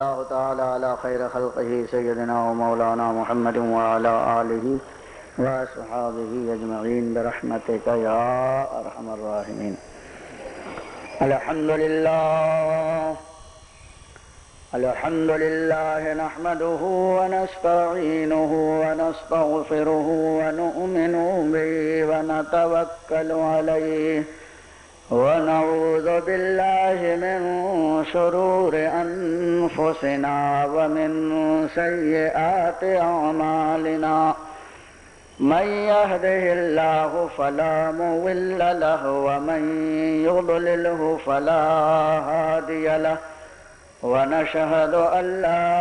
الله تعالى على خير خلقه سيدنا ومولانا محمد وعلى آله وأصحابه أجمعين برحمتك يا أرحم الراحمين. الحمد لله نحمده ونستعينه ونستغفره ونؤمن به ونتوكل عليه ونعوذ بالله من شرور أنفسنا ومن سيئات أعمالنا. من يهده الله فلا مضل له ومن يضلله فلا هادي له. ونشهد أن لا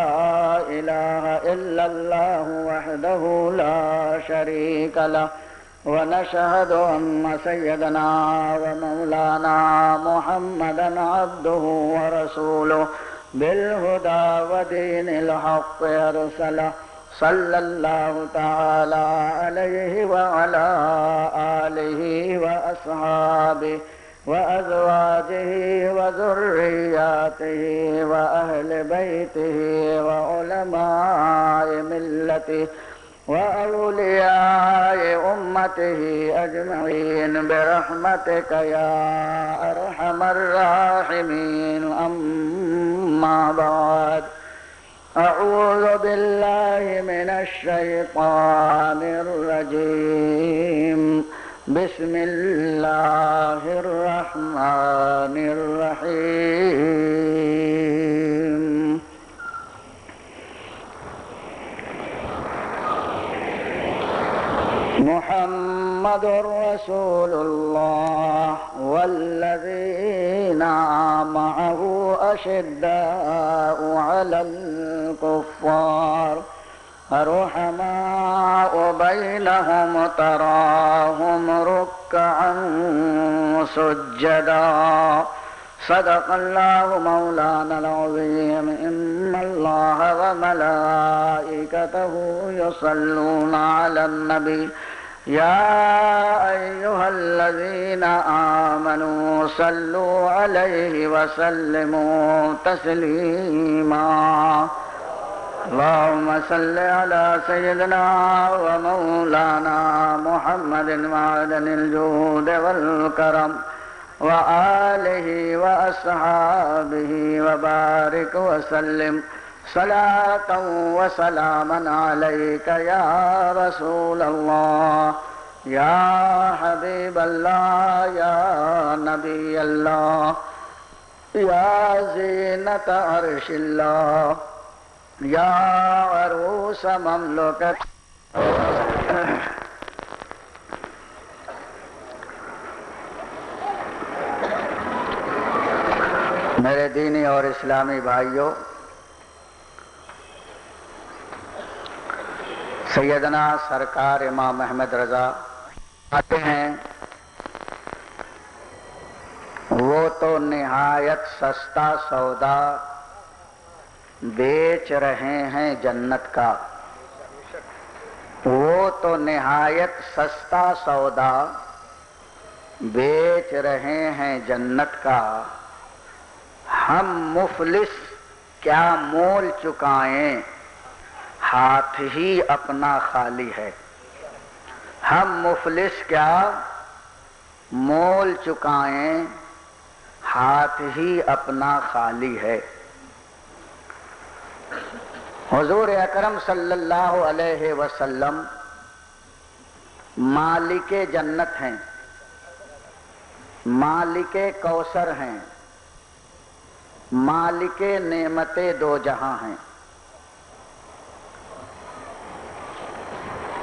إله إلا الله وحده لا شريك له. ونشهد أن سيدنا ومولانا محمدا عبده ورسوله بالهدى ودين الحق أرسله. صلى الله تعالى عليه وعلى آله وأصحابه وأزواجه وذرياته وأهل بيته وعلماء ملته وأولياء أمته أجمعين برحمتك يا أرحم الراحمين. أما بعد، أعوذ بالله من الشيطان الرجيم. بسم الله الرحمن الرحيم. محمد رسول الله والذين معه أشداء على الكفار رحماء بينهم تراهم ركعا سجدا. صدق الله مولانا العظيم. إن الله وملائكته يصلون على النبي يا أيها الذين آمنوا صلوا عليه وسلموا تسليما. اللهم صل على سيدنا ومولانا محمد معدن الجود والكرم وآله وأصحابه وبارك وسلم صلاة وسلاما عليك يا رسول الله يا حبيب الله يا نبي الله يا زينة عرش الله يا عروس مملكة. میرے دینی اور اسلامی بھائیوں، سیدنا سرکار امام احمد رضا آتے ہیں، وہ تو نہایت سستا سودا بیچ رہے ہیں جنت کا. وہ تو نہایت سستا سودا بیچ رہے ہیں جنت کا. ہم مفلس کیا مول چکائیں، ہاتھ ہی اپنا خالی ہے. ہم مفلس کیا مول چکائیں، ہاتھ ہی اپنا خالی ہے. حضور اکرم صلی اللہ علیہ وسلم مالک جنت ہیں، مالک کوثر ہیں، مالک نعمت دو جہاں ہیں.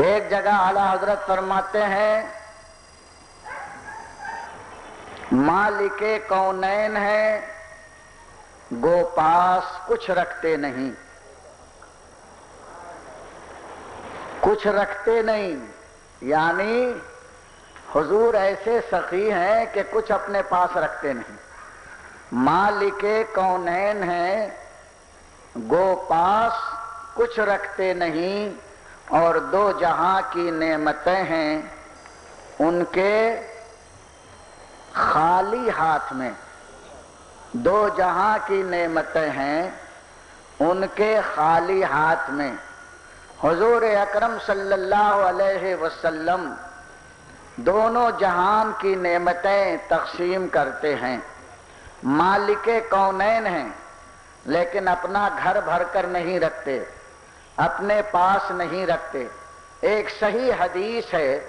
ایک جگہ اعلیٰ حضرت فرماتے ہیں مالک کونین ہیں، گو پاس کچھ رکھتے نہیں. کچھ رکھتے نہیں یعنی حضور ایسے سخی ہیں کہ کچھ اپنے پاس رکھتے نہیں. مالک کونین ہیں، گو پاس کچھ رکھتے نہیں، اور دو جہاں کی نعمتیں ہیں ان کے خالی ہاتھ میں. دو جہاں کی نعمتیں ہیں ان کے خالی ہاتھ میں حضور اکرم صلی اللہ علیہ وسلم دونوں جہان کی نعمتیں تقسیم کرتے ہیں. مالک کونین ہیں لیکن اپنا گھر بھر کر نہیں رکھتے، اپنے پاس نہیں رکھتے. ایک صحیح حدیث ہے،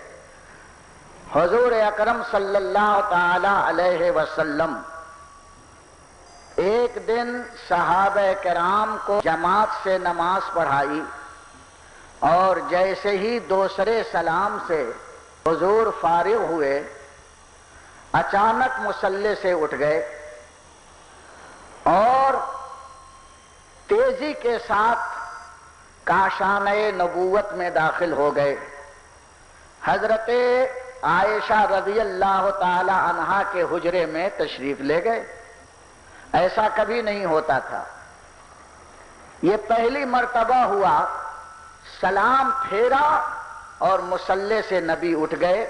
حضور اکرم صلی اللہ تعالی علیہ وسلم ایک دن صحابہ کرام کو جماعت سے نماز پڑھائی، اور جیسے ہی دوسرے سلام سے حضور فارغ ہوئے، اچانک مصلی سے اٹھ گئے اور تیزی کے ساتھ کاشانہ نبوت میں داخل ہو گئے. حضرت عائشہ رضی اللہ تعالی عنہا کے حجرے میں تشریف لے گئے. ایسا کبھی نہیں ہوتا تھا. یہ پہلی مرتبہ ہوا. سلام پھیرا اور مصلی سے نبی اٹھ گئے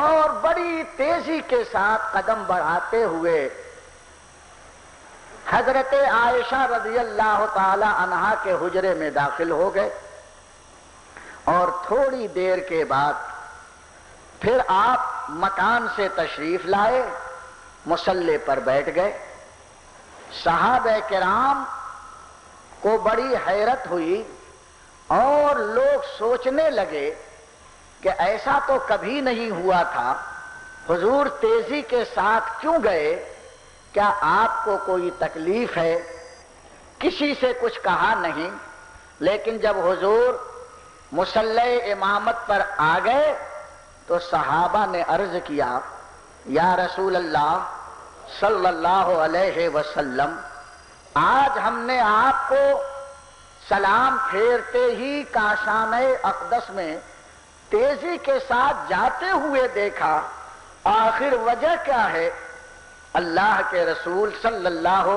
اور بڑی تیزی کے ساتھ قدم بڑھاتے ہوئے حضرت عائشہ رضی اللہ تعالی عنہا کے حجرے میں داخل ہو گئے، اور تھوڑی دیر کے بعد پھر آپ مکان سے تشریف لائے، مصلی پر بیٹھ گئے. صحابہ کرام کو بڑی حیرت ہوئی اور لوگ سوچنے لگے کہ ایسا تو کبھی نہیں ہوا تھا، حضور تیزی کے ساتھ کیوں گئے؟ کیا آپ کو کوئی تکلیف ہے؟ کسی سے کچھ کہا نہیں. لیکن جب حضور مصلی امامت پر آ گئے تو صحابہ نے عرض کیا، یا رسول اللہ صلی اللہ علیہ وسلم، آج ہم نے آپ کو سلام پھیرتے ہی کاشانہ اقدس میں تیزی کے ساتھ جاتے ہوئے دیکھا، آخر وجہ کیا ہے؟ اللہ کے رسول صلی اللہ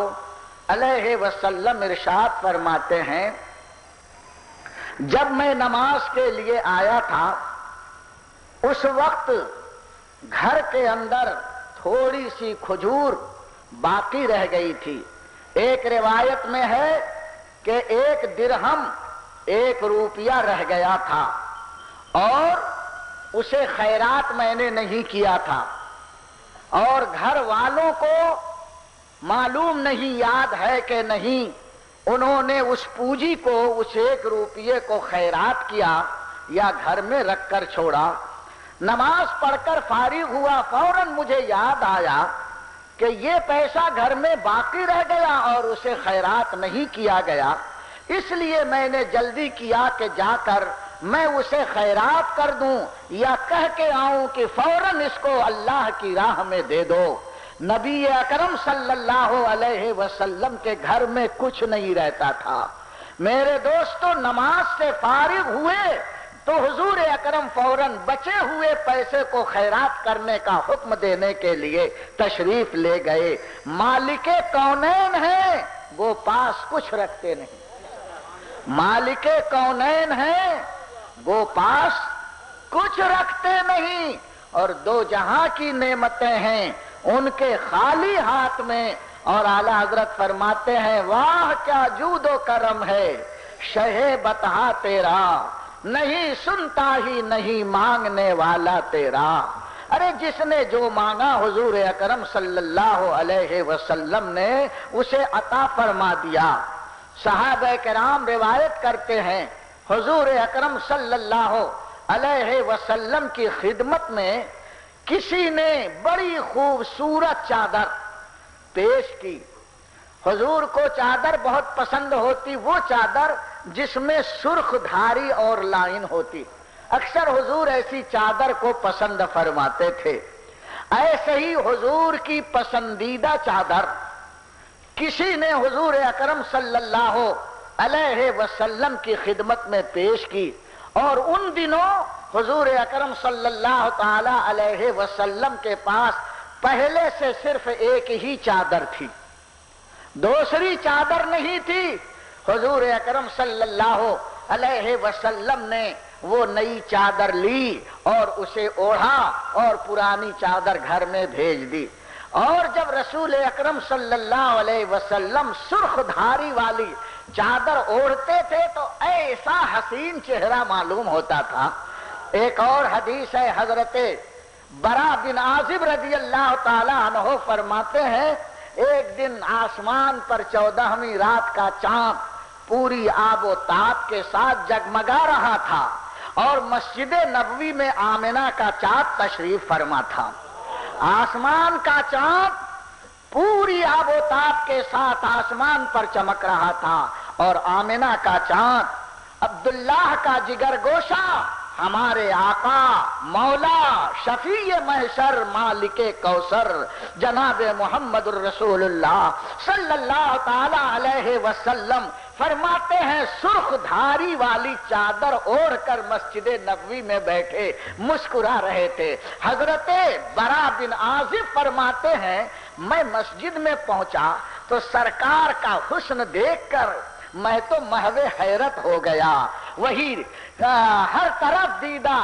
علیہ وسلم ارشاد فرماتے ہیں، جب میں نماز کے لیے آیا تھا اس وقت گھر کے اندر تھوڑی سی کھجور باقی رہ گئی تھی. ایک روایت میں ہے کہ 1 درہم 1 روپیہ رہ گیا تھا اور اسے خیرات میں نے نہیں کیا تھا، اور گھر والوں کو معلوم نہیں، یاد ہے کہ نہیں، انہوں نے اس پونجی کو، اس 1 روپیے کو خیرات کیا یا گھر میں رکھ کر چھوڑا. نماز پڑھ کر فارغ ہوا، فوراً مجھے یاد آیا کہ یہ پیسہ گھر میں باقی رہ گیا اور اسے خیرات نہیں کیا گیا. اس لیے میں نے جلدی کیا کہ جا کر میں اسے خیرات کر دوں یا کہہ کے آؤں کہ فوراً اس کو اللہ کی راہ میں دے دو. نبی اکرم صلی اللہ علیہ وسلم کے گھر میں کچھ نہیں رہتا تھا. میرے دوستو، نماز سے فارغ ہوئے تو حضور اکرم فوراً بچے ہوئے پیسے کو خیرات کرنے کا حکم دینے کے لیے تشریف لے گئے. مالک کونین ہیں، وہ پاس کچھ رکھتے نہیں. مالک کونین ہیں، وہ پاس کچھ رکھتے نہیں، اور 2 جہاں کی نعمتیں ہیں ان کے خالی ہاتھ میں. اور اعلی حضرت فرماتے ہیں، واہ کیا جود و کرم ہے شہ بطحا تیرا، نہیں سنتا ہی نہیں مانگنے والا تیرا. ارے جس نے جو مانگا حضور اکرم صلی اللہ علیہ وسلم نے اسے عطا فرما دیا. صحابہ کرام روایت کرتے ہیں، حضور اکرم صلی اللہ علیہ وسلم کی خدمت میں کسی نے بڑی خوبصورت چادر پیش کی. حضور کو چادر بہت پسند ہوتی، وہ چادر جس میں سرخ دھاری اور لائن ہوتی. اکثر حضور ایسی چادر کو پسند فرماتے تھے. ایسے ہی حضور کی پسندیدہ چادر کسی نے حضور اکرم صلی اللہ علیہ وسلم کی خدمت میں پیش کی، اور ان دنوں حضور اکرم صلی اللہ تعالی علیہ وسلم کے پاس پہلے سے صرف 1 ہی چادر تھی، دوسری چادر نہیں تھی. حضور اکرم صلی اللہ علیہ وسلم نے وہ نئی چادر لی اور اسے اوڑھا اور پرانی چادر گھر میں بھیج دی. اور جب رسول اکرم صلی اللہ علیہ وسلم سرخ دھاری والی چادر اوڑھتے تھے تو ایسا حسین چہرہ معلوم ہوتا تھا۔ ایک اور حدیث ہے، حضرت برا بن عازب رضی اللہ تعالی عنہ فرماتے ہیں ایک دن آسمان پر 14ویں رات کا چاند پوری آب و تاب کے ساتھ جگمگا رہا تھا اور مسجد نبوی میں آمنہ کا چاند تشریف فرما تھا۔ آسمان کا چاند پوری آب و تاب کے ساتھ آسمان پر چمک رہا تھا اور آمنہ کا چاند عبداللہ کا جگر گوشہ ہمارے آقا مولا شفیع محشر مالک کوثر جناب محمد الرسول اللہ صلی اللہ تعالی علیہ وسلم فرماتے ہیں سرخ دھاری والی چادر اوڑھ کر مسجد نبوی میں بیٹھے مسکرا رہے تھے۔ حضرت برا بن عازب فرماتے ہیں میں مسجد میں پہنچا تو سرکار کا حسن دیکھ کر میں تو محو حیرت ہو گیا۔ وہی ہر طرف دیدہ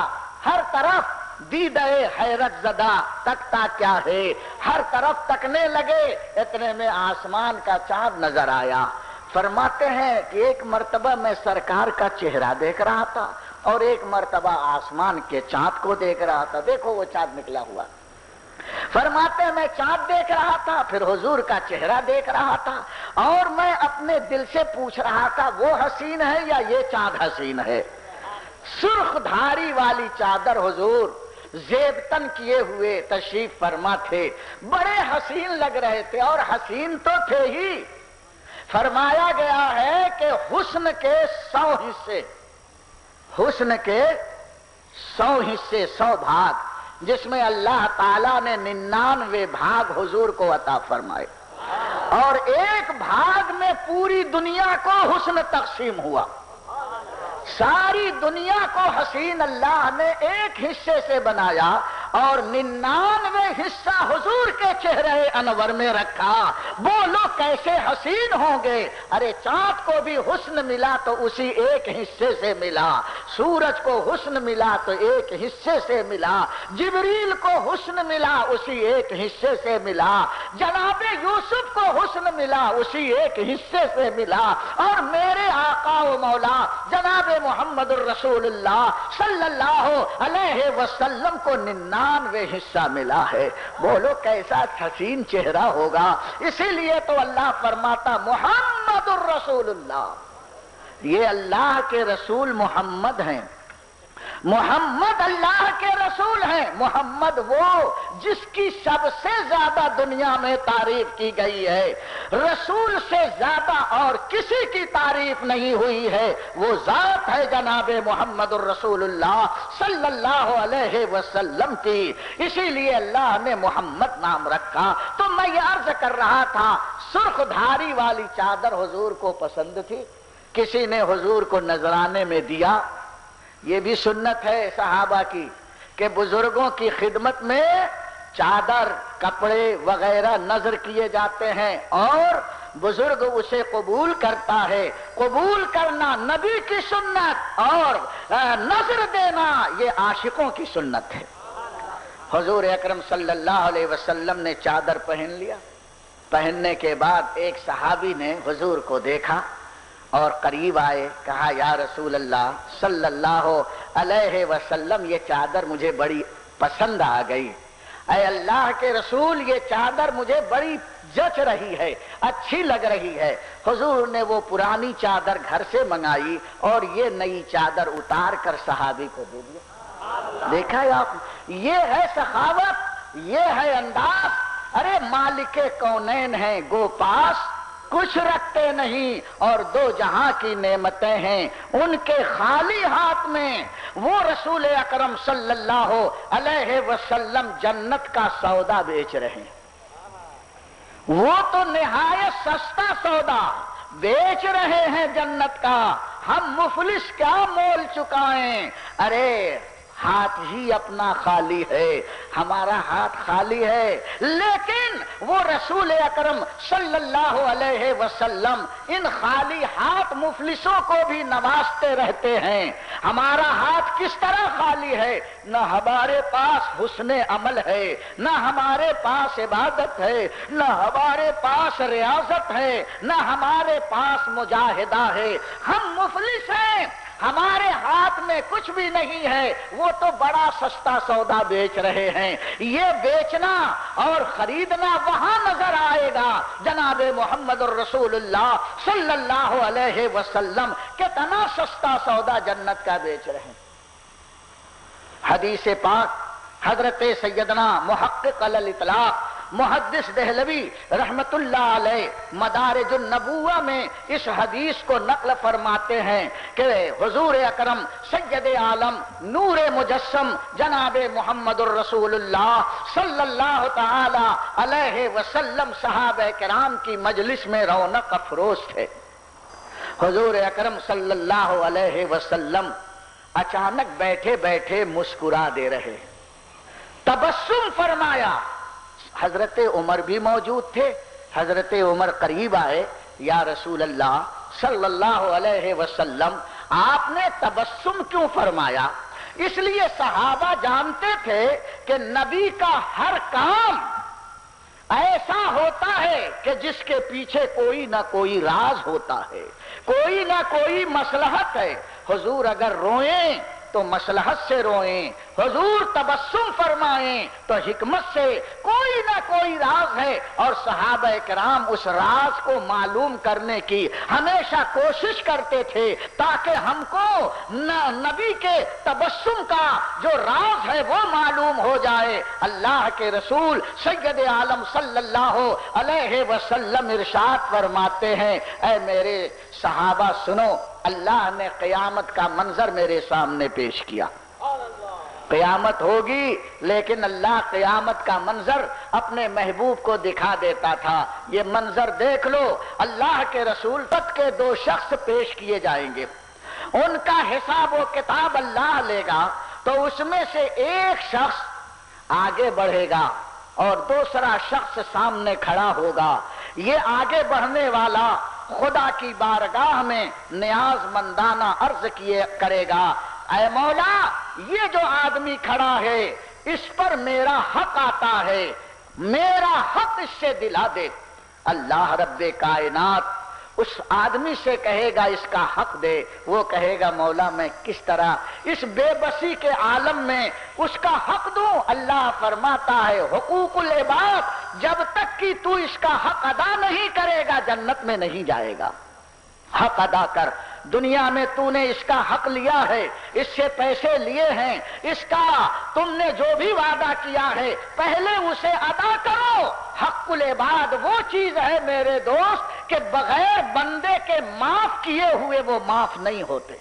حیرت زدہ تکتا کیا ہے، ہر طرف تکنے لگے، اتنے میں آسمان کا چاند نظر آیا۔ فرماتے ہیں کہ ایک مرتبہ میں سرکار کا چہرہ دیکھ رہا تھا اور ایک مرتبہ آسمان کے چاند کو دیکھ رہا تھا۔ دیکھو وہ چاند نکلا ہوا، فرماتے ہیں میں چاند دیکھ رہا تھا، پھر حضور کا چہرہ دیکھ رہا تھا اور میں اپنے دل سے پوچھ رہا تھا وہ حسین ہے یا یہ چاند حسین ہے۔ سرخ دھاری والی چادر حضور زیبتن کیے ہوئے تشریف فرما تھے، بڑے حسین لگ رہے تھے اور حسین تو تھے ہی۔ فرمایا گیا ہے کہ حسن کے 100 حصے، حسن کے 100 حصے 100 بھاگ، جس میں اللہ تعالیٰ نے 99 بھاگ حضور کو عطا فرمائے اور ایک بھاگ میں پوری دنیا کو حسن تقسیم ہوا۔ ساری دنیا کو حسین اللہ نے ایک حصے سے بنایا اور 99 حصہ حضور کے چہرے انور میں رکھا۔ بولو کیسے حسین ہوں گے؟ ارے چاند کو بھی حسن ملا تو اسی ایک حصے سے ملا، سورج کو حسن ملا تو ایک حصے سے ملا، جبریل کو حسن ملا اسی ایک حصے سے ملا، جناب یوسف کو حسن ملا اسی ایک حصے سے ملا، اور میرے آقا و مولا جناب محمد الرسول اللہ صلی اللہ علیہ وسلم کو 99 حصہ ملا ہے۔ بولو کیسا حسین چہرہ ہوگا۔ اسی لیے تو اللہ فرماتا محمد الرسول اللہ، یہ اللہ کے رسول محمد ہیں، محمد اللہ کے رسول ہیں۔ محمد وہ جس کی سب سے زیادہ دنیا میں تعریف کی گئی ہے، رسول سے زیادہ اور کسی کی تعریف نہیں ہوئی ہے، وہ ذات ہے جناب محمد الرسول اللہ صلی اللہ علیہ وسلم کی۔ اسی لیے اللہ نے محمد نام رکھا۔ تو میں یہ عرض کر رہا تھا سرخ دھاری والی چادر حضور کو پسند تھی، کسی نے حضور کو نذرانے میں دیا۔ یہ بھی سنت ہے صحابہ کی کہ بزرگوں کی خدمت میں چادر کپڑے وغیرہ نذر کیے جاتے ہیں اور بزرگ اسے قبول کرتا ہے۔ قبول کرنا نبی کی سنت اور نذر دینا یہ عاشقوں کی سنت ہے۔ حضور اکرم صلی اللہ علیہ وسلم نے چادر پہن لیا، پہننے کے بعد ایک صحابی نے حضور کو دیکھا اور قریب آئے، کہا یا رسول اللہ صلی اللہ علیہ وسلم یہ چادر مجھے بڑی پسند آ گئی۔ اے اللہ کے رسول یہ چادر مجھے بڑی جچ رہی ہے، اچھی لگ رہی ہے۔ حضور نے وہ پرانی چادر گھر سے منگائی اور یہ نئی چادر اتار کر صحابی کو دے دیا۔ دیکھا ہے آپ، یہ ہے سخاوت، یہ ہے انداز۔ ارے مالک کونین ہیں گو پاس، کچھ رکھتے نہیں اور دو جہاں کی نعمتیں ہیں ان کے خالی ہاتھ میں، وہ رسول اکرم صلی اللہ علیہ وسلم جنت کا سودا بیچ رہے ہیں۔ وہ تو نہایت سستا سودا بیچ رہے ہیں جنت کا، ہم مفلس کیا مول چکائیں۔ ارے ہاتھ ہی اپنا خالی ہے، ہمارا ہاتھ خالی ہے، لیکن وہ رسول اکرم صلی اللہ علیہ وسلم ان خالی ہاتھ مفلسوں کو بھی نوازتے رہتے ہیں۔ ہمارا ہاتھ کس طرح خالی ہے؟ نہ ہمارے پاس حسن عمل ہے، نہ ہمارے پاس عبادت ہے، نہ ہمارے پاس ریاضت ہے، نہ ہمارے پاس مجاہدہ ہے، ہم مفلس ہیں، ہمارے ہاتھ میں کچھ بھی نہیں ہے، وہ تو بڑا سستا سودا بیچ رہے ہیں۔ یہ بیچنا اور خریدنا وہاں نظر آئے گا جناب محمد الرسول اللہ صلی اللہ علیہ وسلم کتنا سستا سودا جنت کا بیچ رہے ہیں۔ حدیث پاک حضرت سیدنا محقق علی الاطلاق محدث دہلوی رحمت اللہ علیہ مدارج النبوہ میں اس حدیث کو نقل فرماتے ہیں کہ حضور اکرم سید عالم نور مجسم جناب محمد الرسول اللہ صلی اللہ تعالی علیہ وسلم صحابہ کرام کی مجلس میں رونق افروز تھے۔ حضور اکرم صلی اللہ علیہ وسلم اچانک بیٹھے بیٹھے مسکرا دے رہے، تبسم فرمایا۔ حضرت عمر بھی موجود تھے، حضرت عمر قریب آئے، یا رسول اللہ صلی اللہ علیہ وسلم آپ نے تبسم کیوں فرمایا؟ اس لیے صحابہ جانتے تھے کہ نبی کا ہر کام ایسا ہوتا ہے کہ جس کے پیچھے کوئی نہ کوئی راز ہوتا ہے، کوئی نہ کوئی مصلحت ہے۔ حضور اگر روئیں تو مصلحت سے روئیں، حضور تبسم فرمائیں تو حکمت سے، کوئی نہ کوئی راز ہے، اور صحابہ کرام اس راز کو معلوم کرنے کی ہمیشہ کوشش کرتے تھے تاکہ ہم کو نبی کے تبسم کا جو راز ہے وہ معلوم ہو جائے۔ اللہ کے رسول سید عالم صلی اللہ علیہ وسلم ارشاد فرماتے ہیں، اے میرے صحابہ سنو، اللہ نے قیامت کا منظر میرے سامنے پیش کیا۔ قیامت ہوگی لیکن اللہ قیامت کا منظر اپنے محبوب کو دکھا دیتا تھا۔ یہ منظر دیکھ لو، اللہ کے رسول تک کے دو شخص پیش کیے جائیں گے، ان کا حساب و کتاب اللہ لے گا، تو اس میں سے ایک شخص آگے بڑھے گا اور دوسرا شخص سامنے کھڑا ہوگا۔ یہ آگے بڑھنے والا خدا کی بارگاہ میں نیاز مندانہ عرض کیے کرے گا، اے مولا یہ جو آدمی کھڑا ہے اس پر میرا حق آتا ہے، میرا حق اس سے دلا دے۔ اللہ رب کائنات اس آدمی سے کہے گا اس کا حق دے، وہ کہے گا مولا میں کس طرح اس بے بسی کے عالم میں اس کا حق دوں؟ اللہ فرماتا ہے حقوق العباد جب تک کہ تو اس کا حق ادا نہیں کرے گا جنت میں نہیں جائے گا۔ حق ادا کر، دنیا میں تو نے اس کا حق لیا ہے، اس سے پیسے لیے ہیں، اس کا تم نے جو بھی وعدہ کیا ہے پہلے اسے ادا کرو۔ حق العباد وہ چیز ہے میرے دوست کہ بغیر بندے کے معاف کیے ہوئے وہ معاف نہیں ہوتے۔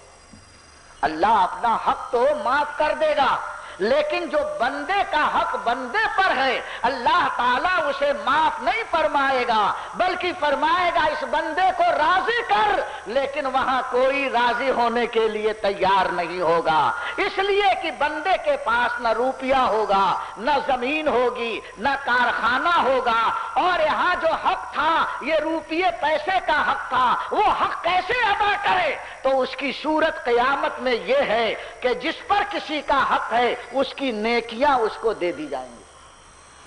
اللہ اپنا حق تو معاف کر دے گا، لیکن جو بندے کا حق بندے پر ہے اللہ تعالیٰ اسے معاف نہیں فرمائے گا، بلکہ فرمائے گا اس بندے کو راضی کر، لیکن وہاں کوئی راضی ہونے کے لیے تیار نہیں ہوگا، اس لیے کہ بندے کے پاس نہ روپیہ ہوگا، نہ زمین ہوگی، نہ کارخانہ ہوگا، اور یہاں جو حق تھا یہ روپیے پیسے کا حق تھا، وہ حق کیسے ادا کرے؟ تو اس کی صورت قیامت میں یہ ہے کہ جس پر کسی کا حق ہے اس کی نیکیاں اس کو دے دی جائیں گی۔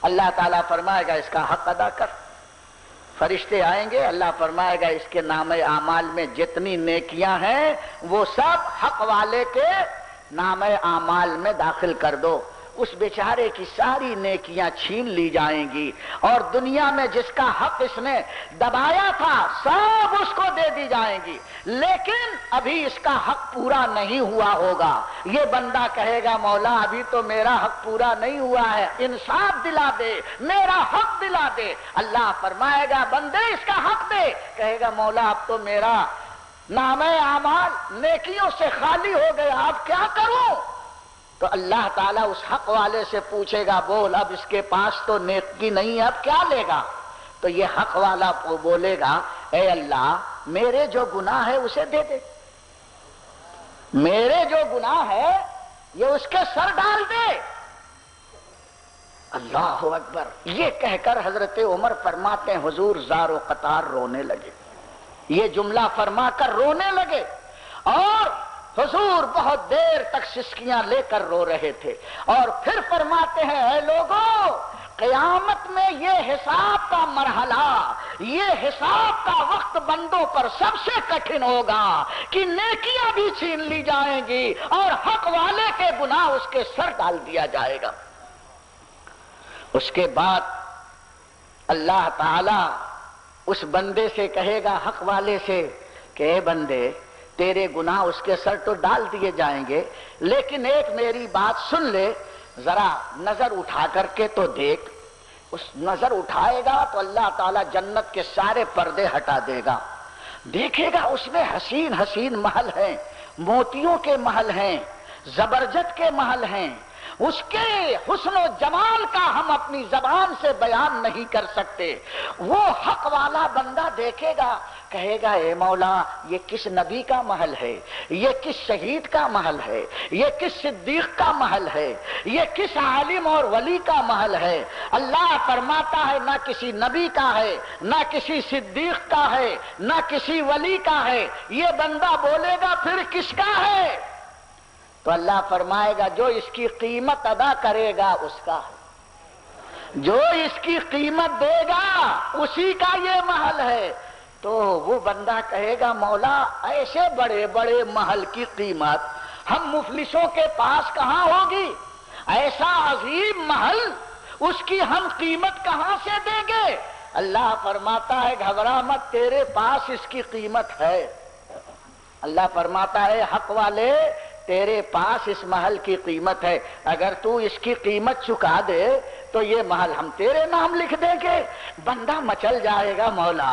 اللہ تعالیٰ فرمائے گا اس کا حق ادا کر، فرشتے آئیں گے، اللہ فرمائے گا اس کے نام اعمال میں جتنی نیکیاں ہیں وہ سب حق والے کے نام اعمال میں داخل کر دو۔ اس بیچارے کی ساری نیکیاں چھین لی جائیں گی، اور دنیا میں جس کا حق اس نے دبایا تھا سب اس کو دے دی جائیں گی، لیکن ابھی اس کا حق پورا نہیں ہوا ہوگا۔ یہ بندہ کہے گا مولا ابھی تو میرا حق پورا نہیں ہوا ہے، انصاف دلا دے، میرا حق دلا دے۔ اللہ فرمائے گا بندے اس کا حق دے، کہے گا مولا اب تو میرا نام اعمال نیکیوں سے خالی ہو گیا، اب کیا کروں؟ تو اللہ تعالیٰ اس حق والے سے پوچھے گا بول اب اس کے پاس تو نیکی نہیں ہے، اب کیا لے گا؟ تو یہ حق والا بولے گا اے اللہ میرے جو گناہ ہے اسے دے دے، میرے جو گناہ ہے یہ اس کے سر ڈال دے۔ اللہ اکبر، یہ کہہ کر حضرت عمر فرماتے ہیں حضور زار و قطار رونے لگے، یہ جملہ فرما کر رونے لگے، اور حضور بہت دیر تک سسکیاں لے کر رو رہے تھے، اور پھر فرماتے ہیں اے لوگوں، قیامت میں یہ حساب کا مرحلہ، یہ حساب کا وقت بندوں پر سب سے کٹھن ہوگا کہ نیکیاں بھی چھین لی جائیں گی اور حق والے کے گناہ اس کے سر ڈال دیا جائے گا۔ اس کے بعد اللہ تعالی اس بندے سے کہے گا، حق والے سے، کہ اے بندے تیرے گناہ اس کے سر تو ڈال دیے جائیں گے، لیکن ایک میری بات سن لے، ذرا نظر اٹھا کر کے تو دیکھ۔ اس نظر اٹھائے گا تو اللہ تعالیٰ جنت کے سارے پردے ہٹا دے گا، دیکھے گا اس میں حسین حسین محل ہیں، موتیوں کے محل ہیں، زبرجد کے محل ہیں، اس کے حسن و جمال کا ہم اپنی زبان سے بیان نہیں کر سکتے۔ وہ حق والا بندہ دیکھے گا، کہے گا اے مولا یہ کس نبی کا محل ہے، یہ کس شہید کا محل ہے، یہ کس صدیق کا محل ہے، یہ کس عالم اور ولی کا محل ہے۔ اللہ فرماتا ہے نہ کسی نبی کا ہے، نہ کسی صدیق کا ہے، نہ کسی ولی کا ہے۔ یہ بندہ بولے گا پھر کس کا ہے؟ تو اللہ فرمائے گا جو اس کی قیمت ادا کرے گا اس کا ہے، جو اس کی قیمت دے گا اسی کا یہ محل ہے۔ تو وہ بندہ کہے گا مولا ایسے بڑے بڑے محل کی قیمت ہم مفلسوں کے پاس کہاں ہوگی، ایسا عظیم محل اس کی ہم قیمت کہاں سے دیں گے؟ اللہ فرماتا ہے گھبرا مت، تیرے پاس اس کی قیمت ہے۔ اللہ فرماتا ہے حق والے تیرے پاس اس محل کی قیمت ہے، اگر تو اس کی قیمت چکا دے تو یہ محل ہم تیرے نام لکھ دیں گے۔ بندہ مچل جائے گا مولا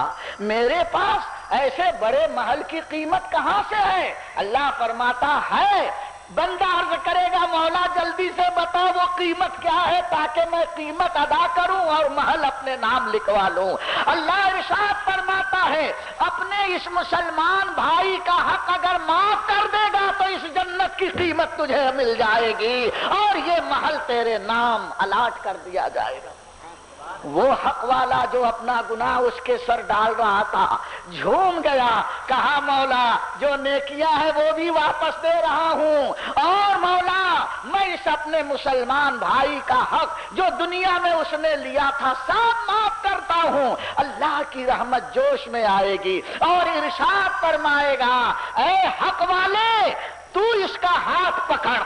میرے پاس ایسے بڑے محل کی قیمت کہاں سے ہے؟ اللہ فرماتا ہے، بندہ عرض کرے گا مولا جلدی سے بتا وہ قیمت کیا ہے تاکہ میں قیمت ادا کروں اور محل اپنے نام لکھوا لوں۔ اللہ ارشاد فرماتا ہے اپنے اس مسلمان بھائی کا حق اگر معاف کر دے گا تو اس جنت کی قیمت تجھے مل جائے گی اور یہ محل تیرے نام الاٹ کر دیا جائے گا۔ وہ حق والا جو اپنا گناہ اس کے سر ڈال رہا تھا جھوم گیا، کہا مولا جو نیکیاں ہیں وہ بھی واپس دے رہا ہوں، اور مولا میں اس اپنے مسلمان بھائی کا حق جو دنیا میں اس نے لیا تھا سب معاف کرتا ہوں۔ اللہ کی رحمت جوش میں آئے گی اور ارشاد فرمائے گا اے حق والے تو اس کا ہاتھ پکڑ،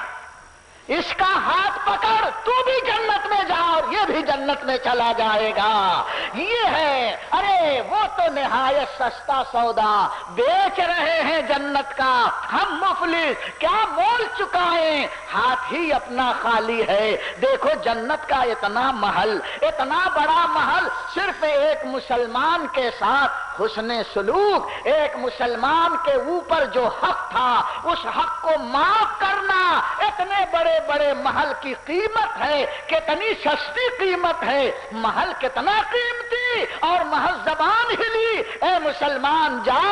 اس کا ہاتھ پکڑ، تو بھی جنت میں جا اور یہ بھی جنت میں چلا جائے گا۔ یہ ہے، ارے وہ تو نہایت سستا سودا بیچ رہے ہیں جنت کا، ہم مفلس کیا مول چکائیں، ہاتھ ہی اپنا خالی ہے۔ دیکھو جنت کا اتنا محل، اتنا بڑا محل، صرف ایک مسلمان کے ساتھ حسن سلوک، ایک مسلمان کے اوپر جو حق تھا اس حق کو معاف کرنا، اتنے بڑے بڑے محل کی قیمت ہے، کتنی سستی قیمت ہے، محل کتنا قیمتی، اور محض زبان ہلی اے مسلمان جا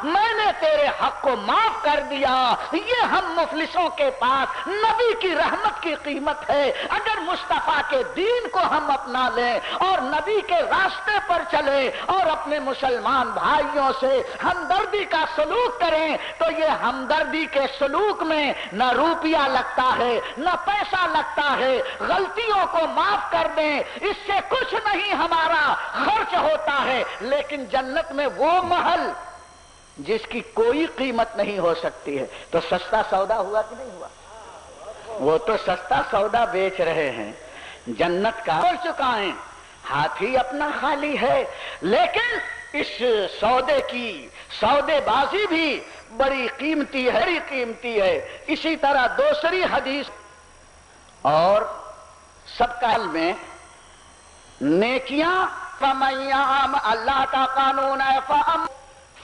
میں نے تیرے حق کو معاف کر دیا۔ یہ ہم مفلسوں کے پاس نبی کی رحمت کی قیمت ہے۔ اگر مصطفیٰ کے دین کو ہم اپنا لیں اور نبی کے راستے پر چلیں اور اپنے مسلمان بھائیوں سے ہمدردی کا سلوک کریں تو یہ ہمدردی کے سلوک میں نہ روپیہ لگتا ہے نہ پیسہ لگتا ہے، غلطیوں کو معاف کر دیں، اس سے کچھ نہیں ہمارا خرچ ہوتا ہے، لیکن جنت میں وہ محل جس کی کوئی قیمت نہیں ہو سکتی ہے۔ تو سستا سودا ہوا کہ نہیں ہوا؟ وہ تو سستا سودا بیچ رہے ہیں، جنت کا ہو چکا ہے، ہاتھ ہی اپنا خالی ہے، لیکن اس سودے کی سودے بازی بھی بڑی قیمتی ہے، بڑی قیمتی ہے۔ اسی طرح دوسری حدیث اور سب کا علم میں نیکیاں فَمَن اللہ کا قانون ہے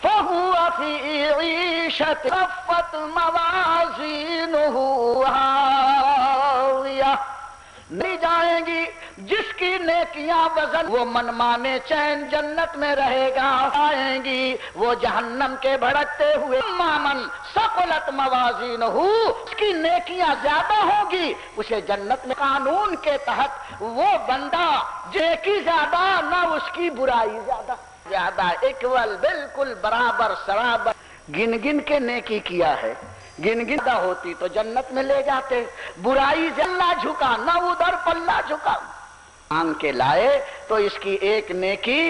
فَهُوَ فِي عِيشَةٍ خَفَّتْ مَوَازِينُهُ هَاوِيَةٌ نہیں جائیں گی جس کی نیکیاں وزن وہ منمانے چین جنت میں رہے گا، آئیں گی وہ جہنم کے بھڑکتے ہوئے مامن ثقلت موازینہ، اس کی نیکیاں زیادہ ہوگی اسے جنت میں، قانون کے تحت وہ بندہ نیکی زیادہ نہ اس کی برائی زیادہ اکول، بالکل برابر سرابر، گن گن کے نیکی کیا ہے، گن گن ہوتی تو جنت میں لے جاتے، برائی سے اللہ جھکا نہ ادھر پلہ جھکا، مانگ کے لائے تو اس کی ایک نیکی،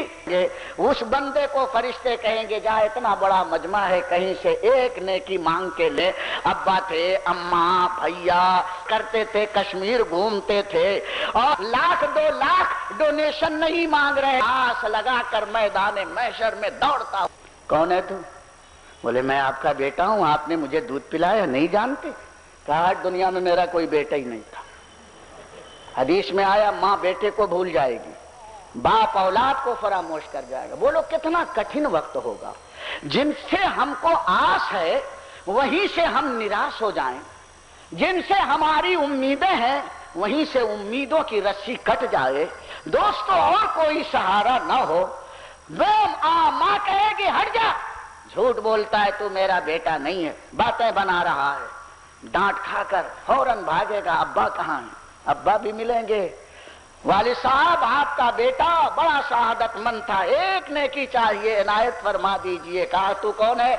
اس بندے کو فرشتے کہیں گے جا اتنا بڑا مجمع ہے کہیں سے ایک نیکی مانگ کے لے، ابا تھے اماں بھیا کرتے تھے، کشمیر گھومتے تھے اور 1,00,000 2 ڈونیشن نہیں مانگ رہے، آس لگا کر میدان محشر میں دوڑتا، کون ہے تو؟ بولے میں آپ کا بیٹا ہوں، آپ نے مجھے دودھ پلایا، نہیں جانتے؟ کہا دنیا میں میرا کوئی بیٹا ہی نہیں تھا، حدیث میں آیا ماں بیٹے کو بھول جائے گی، باپ اولاد کو فراموش کر جائے گا، بولو کتنا کٹھن وقت ہوگا، جن سے ہم کو آس ہے وہیں سے ہم نراش ہو جائیں، جن سے ہماری امیدیں ہیں وہیں سے امیدوں کی رسی کٹ جائے، دوستو اور کوئی سہارا نہ ہو، ماں کہے گی ہٹ جا، جھوٹ بولتا ہے تو میرا بیٹا نہیں ہے، باتیں بنا رہا ہے، ڈانٹ کھا کر فوراً بھاگے گا، ابا کہاں ہیں؟ ابا بھی ملیں گے، والد صاحب آپ کا بیٹا بڑا سعادت مند تھا، ایک نیکی چاہیے عنایت فرما دیجئے، کہا تو کون ہے؟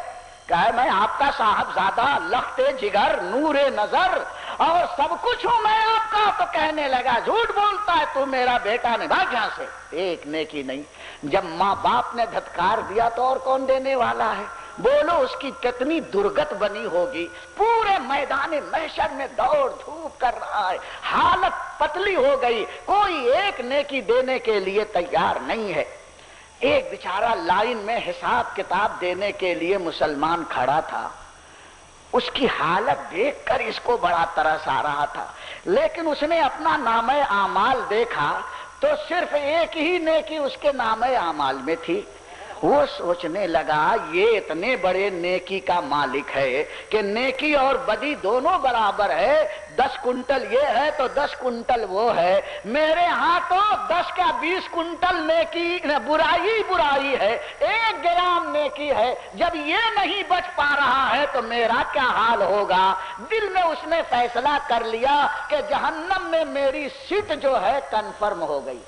کہا میں آپ کا صاحبزادہ، لخت جگر، نور نظر اور سب کچھ ہوں میں آپ کا، تو کہنے لگا جھوٹ بولتا ہے تو میرا بیٹا نہیں، بھاگ یہاں سے، ایک نیکی نہیں، جب ماں باپ نے دھتکار دیا تو اور کون دینے والا ہے؟ بولو اس کی کتنی درگت بنی ہوگی، پورے میدان محشر میں دوڑ دھوپ کر رہا ہے، حالت پتلی ہو گئی، کوئی ایک نیکی دینے کے لیے تیار نہیں ہے، ایک بیچارہ لائن میں حساب کتاب دینے کے لیے مسلمان کھڑا تھا، اس کی حالت دیکھ کر اس کو بڑا ترس آ رہا تھا، لیکن اس نے اپنا نامہ اعمال دیکھا تو صرف ایک ہی نیکی اس کے نامہ اعمال میں تھی، وہ سوچنے لگا یہ اتنے بڑے نیکی کا مالک ہے کہ نیکی اور بدی دونوں برابر ہے، 10 کنٹل یہ ہے تو 10 کنٹل وہ ہے، میرے ہاں تو 10 کا 20 کنٹل نیکی برائی ہے، 1 گرام نیکی ہے، جب یہ نہیں بچ پا رہا ہے تو میرا کیا حال ہوگا؟ دل میں اس نے فیصلہ کر لیا کہ جہنم میں میری سیٹ جو ہے کنفرم ہو گئی،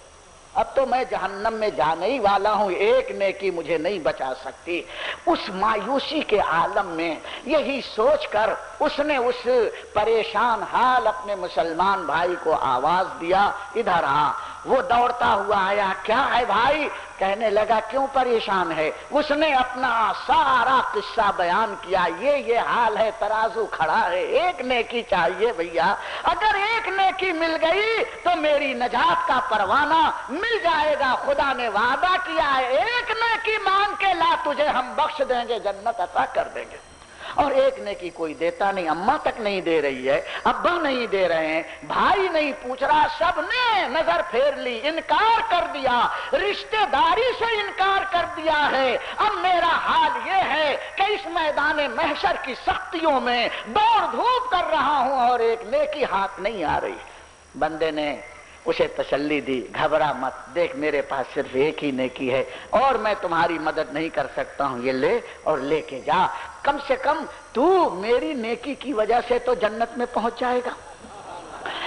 اب تو میں جہنم میں جانے ہی والا ہوں، ایک نیکی مجھے نہیں بچا سکتی، اس مایوسی کے عالم میں یہی سوچ کر اس نے اس پریشان حال اپنے مسلمان بھائی کو آواز دیا، ادھر آ، وہ دوڑتا ہوا آیا، کیا ہے بھائی؟ کہنے لگا کیوں پریشان ہے؟ اس نے اپنا سارا قصہ بیان کیا، یہ حال ہے، ترازو کھڑا ہے، ایک نیکی چاہیے بھیا، اگر ایک نیکی مل گئی تو میری نجات کا پروانہ مل جائے گا، خدا نے وعدہ کیا ہے ایک نیکی مانگ کے لا تجھے ہم بخش دیں گے، جنت عطا کر دیں گے، اور ایک نیکی کوئی دیتا نہیں، اماں تک نہیں دے رہی ہے، ابا نہیں دے رہے ہیں، بھائی نہیں پوچھ رہا، سب نے نظر پھیر لی، انکار کر دیا، رشتہ داری سے انکار کر دیا ہے، اب میرا حال یہ ہے کہ اس میدان محشر کی سختیوں میں دوڑ دھوپ کر رہا ہوں اور ایک نیکی ہاتھ نہیں آ رہی، بندے نے اسے تسلی دی، گھبرا مت، دیکھ میرے پاس صرف ایک ہی نیکی ہے اور میں تمہاری مدد نہیں کر سکتا ہوں، یہ لے اور لے کے جا، کم سے کم تو میری نیکی کی وجہ سے تو جنت میں پہنچ جائے گا،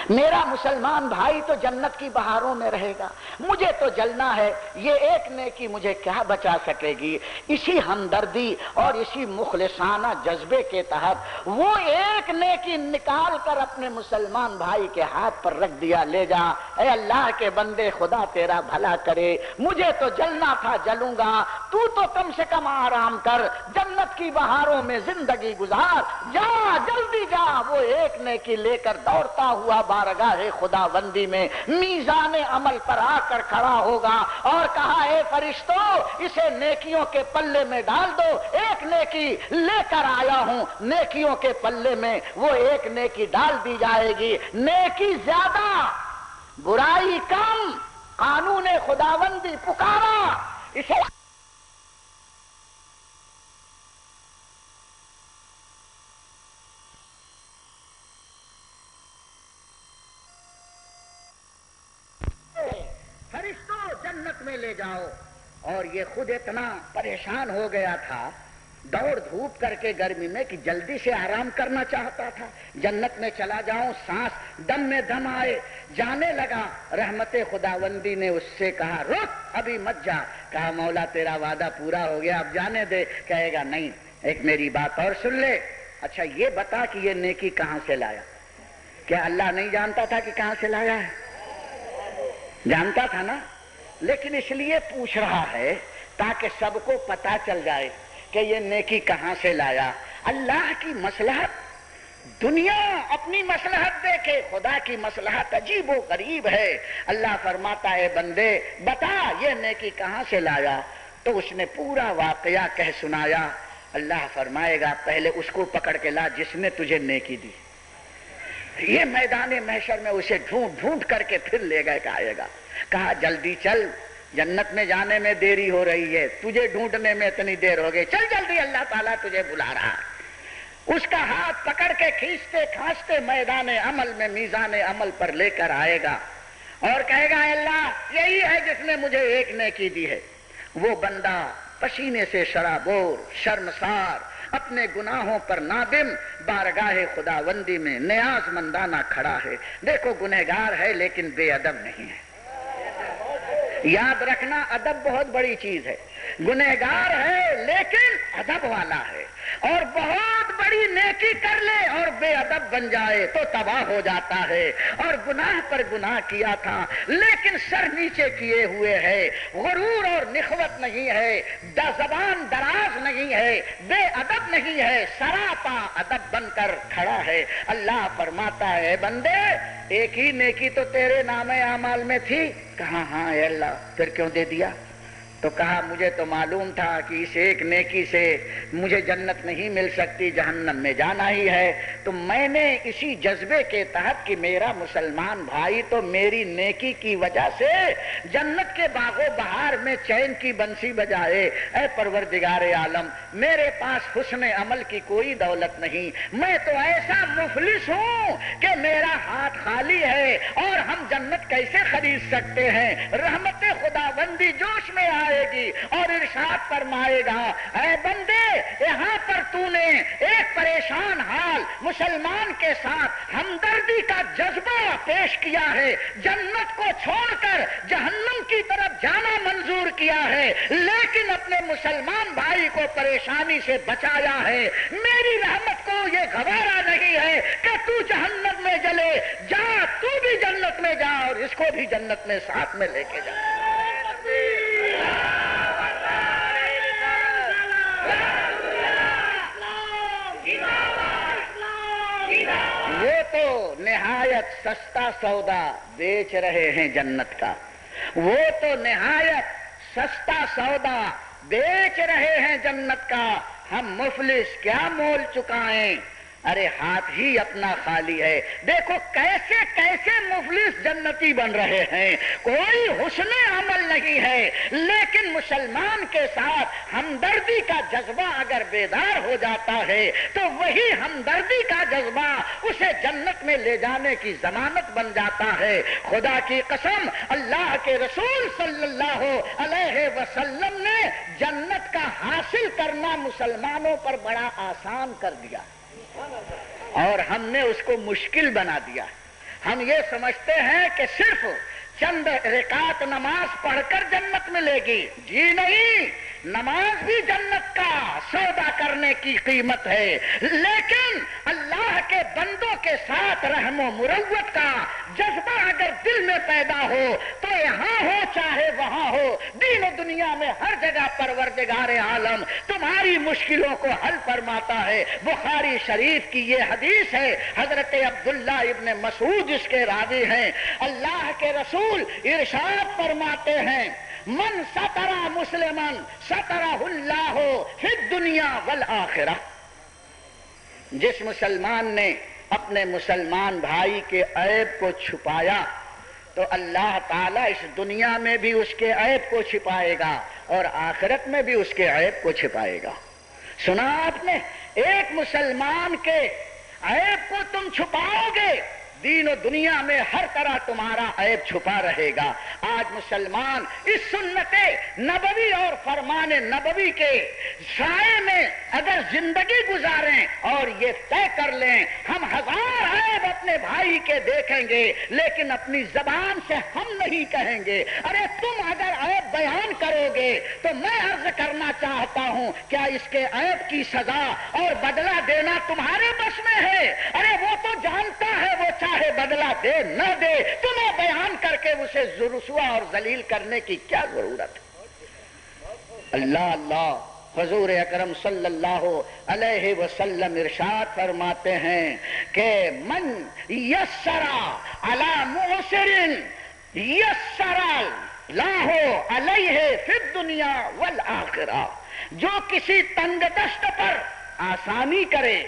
میرا مسلمان بھائی تو جنت کی بہاروں میں رہے گا، مجھے تو جلنا ہے، یہ ایک نیکی مجھے کیا بچا سکے گی؟ اسی ہمدردی اور اسی مخلصانہ جذبے کے تحت وہ ایک نیکی نکال کر اپنے مسلمان بھائی کے ہاتھ پر رکھ دیا، لے جا، اے اللہ کے بندے، خدا تیرا بھلا کرے، مجھے تو جلنا تھا، جلوں گا، تو کم سے کم آرام کر، جنت کی بہاروں میں زندگی گزار، جا جلدی جا، وہ ایک نیکی لے کر دوڑتا ہوا بارگاہ خدا بندی میں میزان عمل پر آ کر کھڑا ہوگا اور کہا اے فرشتوں اسے نیکیوں کے پلے میں ڈال دو، ایک نیکی لے کر آیا ہوں، نیکیوں کے پلے میں وہ ایک نیکی ڈال دی جائے گی، نیکی زیادہ برائی کم، قانون خداوندی پکارا، اسے میں لے جاؤ. اور یہ خود اتنا پریشان ہو گیا تھا دوڑ دھوپ کر کے گرمی میں کہ جلدی سے آرام کرنا چاہتا تھا. جنت میں چلا جاؤں, سانس دم میں دم آئے. جانے لگا, رحمت خداوندی نے اس سے کہا رک ابھی مت جا. کہا مولا تیرا وعدہ پورا ہو گیا اب جانے دے. کہے گا نہیں, ایک میری بات اور سن لے. اچھا یہ بتا کہ یہ نیکی کہاں سے لایا؟ کیا اللہ نہیں جانتا تھا کہ کہاں سے لایا ہے؟ جانتا تھا نا, لیکن اس لیے پوچھ رہا ہے تاکہ سب کو پتا چل جائے کہ یہ نیکی کہاں سے لایا. اللہ کی مصلحت, دنیا اپنی مصلحت دیکھے, خدا کی مصلحت عجیب و غریب ہے. اللہ فرماتا ہے بندے بتا یہ نیکی کہاں سے لایا؟ تو اس نے پورا واقعہ کہہ سنایا. اللہ فرمائے گا پہلے اس کو پکڑ کے لا جس نے تجھے نیکی دی. یہ میدان محشر میں اسے ڈھونڈ ڈھونڈ کر کے پھر لے گئے کہ آئے گا. کہا جلدی چل, جنت میں جانے میں دیری ہو رہی ہے, تجھے ڈھونڈنے میں اتنی دیر ہو گئی, چل جلدی اللہ تعالیٰ تجھے بلا رہا. اس کا ہاتھ پکڑ کے کھینچتے کھانچتے میدان عمل میں میزان عمل پر لے کر آئے گا اور کہے گا اللہ یہی ہے جس نے مجھے ایک نیکی دی ہے. وہ بندہ پسینے سے شرابور, شرمسار, اپنے گناہوں پر نادم بارگاہ خداوندی میں نیاز مندانہ کھڑا ہے. دیکھو گنہگار ہے لیکن بے ادب نہیں ہے. یاد رکھنا ادب بہت بڑی چیز ہے. گنہگار ہے لیکن ادب والا ہے, اور بہت بڑی نیکی کر لے اور بے ادب بن جائے تو تباہ ہو جاتا ہے. اور گناہ پر گناہ کیا تھا لیکن سر نیچے کیے ہوئے ہے, غرور اور نخوت نہیں ہے, زبان دراز نہیں ہے, بے ادب نہیں ہے, سراپا ادب بن کر کھڑا ہے. اللہ فرماتا ہے بندے ایک ہی نیکی تو تیرے نام اعمال میں تھی. کہا ہاں اے اللہ, پھر کیوں دے دیا؟ تو کہا مجھے تو معلوم تھا کہ اس ایک نیکی سے مجھے جنت نہیں مل سکتی, جہنم میں جانا ہی ہے. تو میں نے اسی جذبے کے تحت کہ میرا مسلمان بھائی تو میری نیکی کی وجہ سے جنت کے باغ و بہار میں چین کی بنسی بجائے. اے پروردگار عالم میرے پاس حسن عمل کی کوئی دولت نہیں, میں تو ایسا مفلس ہوں کہ میرا ہاتھ خالی ہے اور ہم جنت کیسے خرید سکتے ہیں. رحمت خداوندی جوش میں آئے گی اور ارشاد فرمائے گا اے بندے یہاں پر تو نے ایک پریشان حال مسلمان کے ساتھ ہمدردی کا جذبہ پیش کیا ہے, جنت کو چھوڑ کر جہنم کی طرف جانا منظور کیا ہے, لیکن اپنے مسلمان بھائی کو پریشانی سے بچایا ہے. میری رحمت کو یہ گوارا نہیں ہے کہ تو جہنم میں جلے, جا تو بھی جنت میں جا اور اس کو بھی جنت میں ساتھ میں لے کے جا. وہ تو نہایت سستا سودا بیچ رہے ہیں جنت کا, وہ تو نہایت سستا سودا بیچ رہے ہیں جنت کا. ہم مفلس کیا مول چکائیں, ارے ہاتھ ہی اپنا خالی ہے. دیکھو کیسے کیسے مفلس جنتی بن رہے ہیں, کوئی حسن عمل نہیں ہے, لیکن مسلمان کے ساتھ ہمدردی کا جذبہ اگر بیدار ہو جاتا ہے تو وہی ہمدردی کا جذبہ اسے جنت میں لے جانے کی ضمانت بن جاتا ہے. خدا کی قسم اللہ کے رسول صلی اللہ علیہ وسلم نے جنت کا حاصل کرنا مسلمانوں پر بڑا آسان کر دیا اور ہم نے اس کو مشکل بنا دیا. ہم یہ سمجھتے ہیں کہ صرف چند رکعت نماز پڑھ کر جنت ملے گی. جی نہیں, نماز بھی جنت کا سودا کرنے کی قیمت ہے, لیکن اللہ کے بندوں کے ساتھ رحم و مروت کا جذبہ اگر دل میں پیدا ہو تو یہاں ہو چاہے وہاں ہو, دین و دنیا میں ہر جگہ پروردگار عالم تمہاری مشکلوں کو حل فرماتا ہے. بخاری شریف کی یہ حدیث ہے, حضرت عبداللہ ابن مسعود جس کے راوی ہیں, اللہ کے رسول ارشاد فرماتے ہیں من ستر مسلمن سترہ اللہ فی الدنیا والآخرہ. جس مسلمان نے اپنے مسلمان بھائی کے عیب کو چھپایا تو اللہ تعالیٰ اس دنیا میں بھی اس کے عیب کو چھپائے گا اور آخرت میں بھی اس کے عیب کو چھپائے گا. سنا آپ نے, ایک مسلمان کے عیب کو تم چھپاؤ گے دین و دنیا میں ہر طرح تمہارا عیب چھپا رہے گا۔ آج مسلمان اس سنت نبوی اور فرمان نبوی کے سائے میں اگر زندگی گزاریں اور یہ طے کر لیں ہم ہزار عیب اپنے بھائی کے دیکھیں گے لیکن اپنی زبان سے ہم نہیں کہیں گے۔ ارے تم اگر عیب بیان کرو گے تو میں عرض کرنا چاہتا ہوں کیا اس کے عیب کی سزا اور بدلہ دینا تمہارے بس میں ہے؟ ارے وہ تو جانتا ہے وہ چاہے بدلہ دے نہ دے، تمہیں بیان کر کے اسے رسوا اور ذلیل کرنے کی کیا ضرورت ہے؟ اللہ اللہ حضور اکرم صلی اللہ علیہ وسلم ارشاد فرماتے ہیں کہ من یسر علی معسر یسر اللہ علیہ فی الدنیا والآخرہ، جو کسی تنگ دست پر آسانی کرے،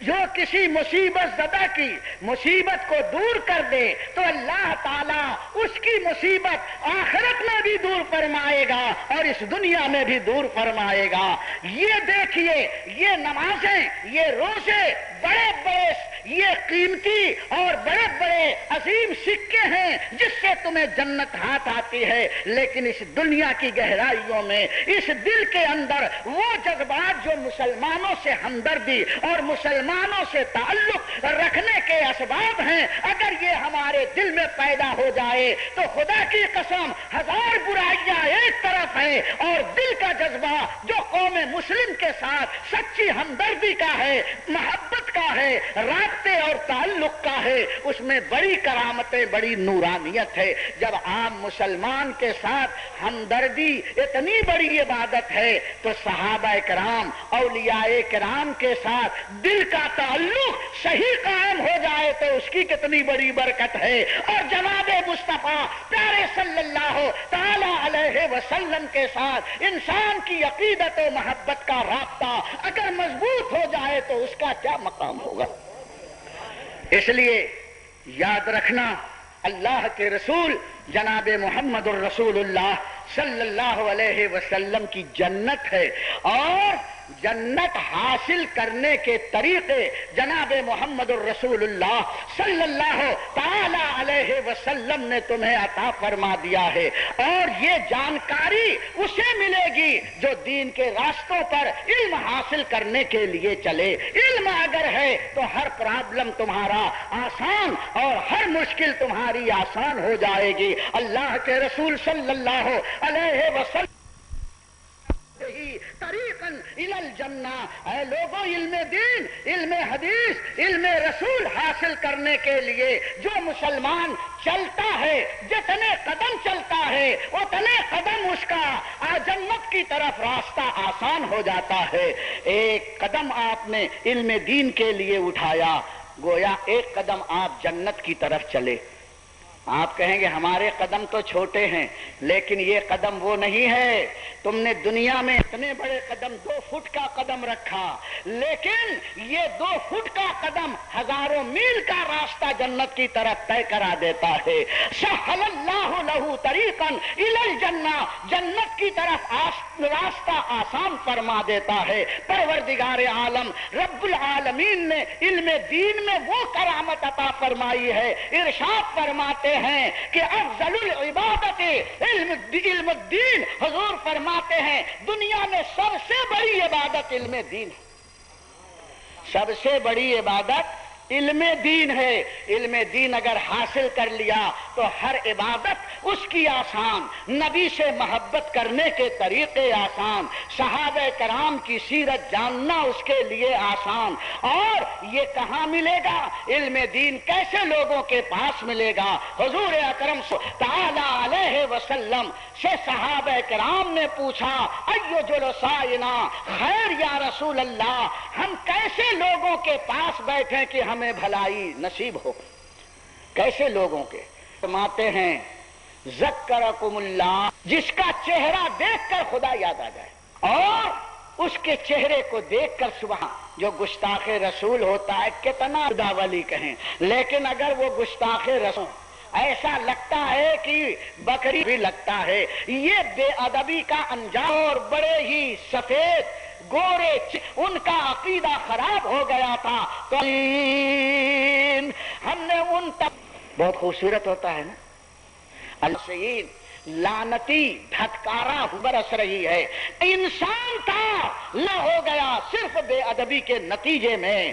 جو کسی مصیبت زدہ کی مصیبت کو دور کر دے تو اللہ تعالیٰ اس کی مصیبت آخرت میں بھی دور فرمائے گا اور اس دنیا میں بھی دور فرمائے گا۔ یہ دیکھیے یہ نمازیں، یہ روزے بڑے بڑے یہ قیمتی اور بڑے بڑے عظیم سکے ہیں جس سے تمہیں جنت ہاتھ آتی ہے، لیکن اس دنیا کی گہرائیوں میں اس دل کے اندر وہ جذبات جو مسلمانوں سے ہمدردی اور مسلمانوں سے تعلق رکھنے کے اسباب ہیں، اگر یہ ہمارے دل میں پیدا ہو جائے تو خدا کی قسم ہزار برائیاں ایک طرف ہے اور دل کا جذبہ جو قوم مسلم کے ساتھ سچی ہمدردی کا ہے، محبت کا ہے، رابطے اور تعلق کا ہے، اس میں بڑی کرامتیں، بڑی نورانیت ہے۔ جب عام مسلمان کے ساتھ ہمدردی اتنی بڑی عبادت ہے تو صحابہ کرام، اولیاء کرام کے ساتھ دل کا تعلق صحیح قائم ہو جائے تو اس کی کتنی بڑی برکت ہے۔ اور جناب مصطفیٰ پیارے صلی اللہ تعالی علیہ وسلم کے ساتھ انسان کی عقیدت و محبت کا رابطہ اگر مضبوط ہو جائے تو اس کا کیا مقام ہوگا۔ اس لیے یاد رکھنا اللہ کے رسول جناب محمد الرسول اللہ صلی اللہ علیہ وسلم کی جنت ہے، اور جنت حاصل کرنے کے طریقے جناب محمد الرسول اللہ صلی اللہ تعالی علیہ وسلم نے تمہیں عطا فرما دیا ہے، اور یہ جانکاری اسے ملے گی جو دین کے راستوں پر علم حاصل کرنے کے لیے چلے۔ علم اگر ہے تو ہر پرابلم تمہارا آسان اور ہر مشکل تمہاری آسان ہو جائے گی۔ اللہ کے رسول صلی اللہ علیہ وسلم طریقاً الی الجنہ، اے لوگوں علم دین، علم حدیث، علم رسول حاصل کرنے کے لیے جو مسلمان چلتا ہے، جتنے قدم چلتا ہے اتنے قدم اس کا جنت کی طرف راستہ آسان ہو جاتا ہے۔ ایک قدم آپ نے علم دین کے لیے اٹھایا، گویا ایک قدم آپ جنت کی طرف چلے۔ آپ کہیں گے ہمارے قدم تو چھوٹے ہیں، لیکن یہ قدم وہ نہیں ہے۔ تم نے دنیا میں اتنے بڑے قدم 2 فٹ کا قدم رکھا، لیکن یہ 2 فٹ کا قدم ہزاروں میل کا راستہ جنت کی طرف طے کرا دیتا ہے۔ سہل اللہ لہ طریقا الی الجنہ، جنت کی طرف راستہ آسان فرما دیتا ہے۔ پروردگار عالم رب العالمین نے علم دین میں وہ کرامت عطا فرمائی ہے، ارشاد فرماتے ہیں کہ افضل العبادت علم الدین، حضور فرماتے ہیں دنیا میں سب سے بڑی عبادت علم دین ہے، سب سے بڑی عبادت علم دین ہے۔ علم دین اگر حاصل کر لیا تو ہر عبادت اس کی آسان، نبی سے محبت کرنے کے طریقے آسان، صحابہ کرام کی سیرت جاننا اس کے لیے آسان۔ اور یہ کہاں ملے گا؟ علم دین کیسے لوگوں کے پاس ملے گا؟ حضور اکرم تعالی علیہ وسلم سے صحابہ کرام نے پوچھا ایو جلسائنا خیر یا رسول اللہ، ہم کیسے لوگوں کے پاس بیٹھیں کہ ہمیں بھلائی نصیب ہو؟ کیسے لوگوں کے؟ فرماتے ہیں ذکرکم اللہ، جس کا چہرہ دیکھ کر خدا یاد آ جائے، اور اس کے چہرے کو دیکھ کر سبحان، جو گستاخ رسول ہوتا ہے کتنا خدا ولی کہیں، لیکن اگر وہ گستاخ رسول ایسا لگتا ہے کہ بکری بھی لگتا ہے، یہ بے ادبی کا انجام، اور بڑے ہی سفید گورے ان کا عقیدہ خراب ہو گیا تھا۔ تو ہم نے ان تک بہت خوبصورت ہوتا ہے نا، السین لعنتی دھتکارا برس رہی ہے، انسان تھا نہ ہو گیا صرف بے ادبی کے نتیجے میں،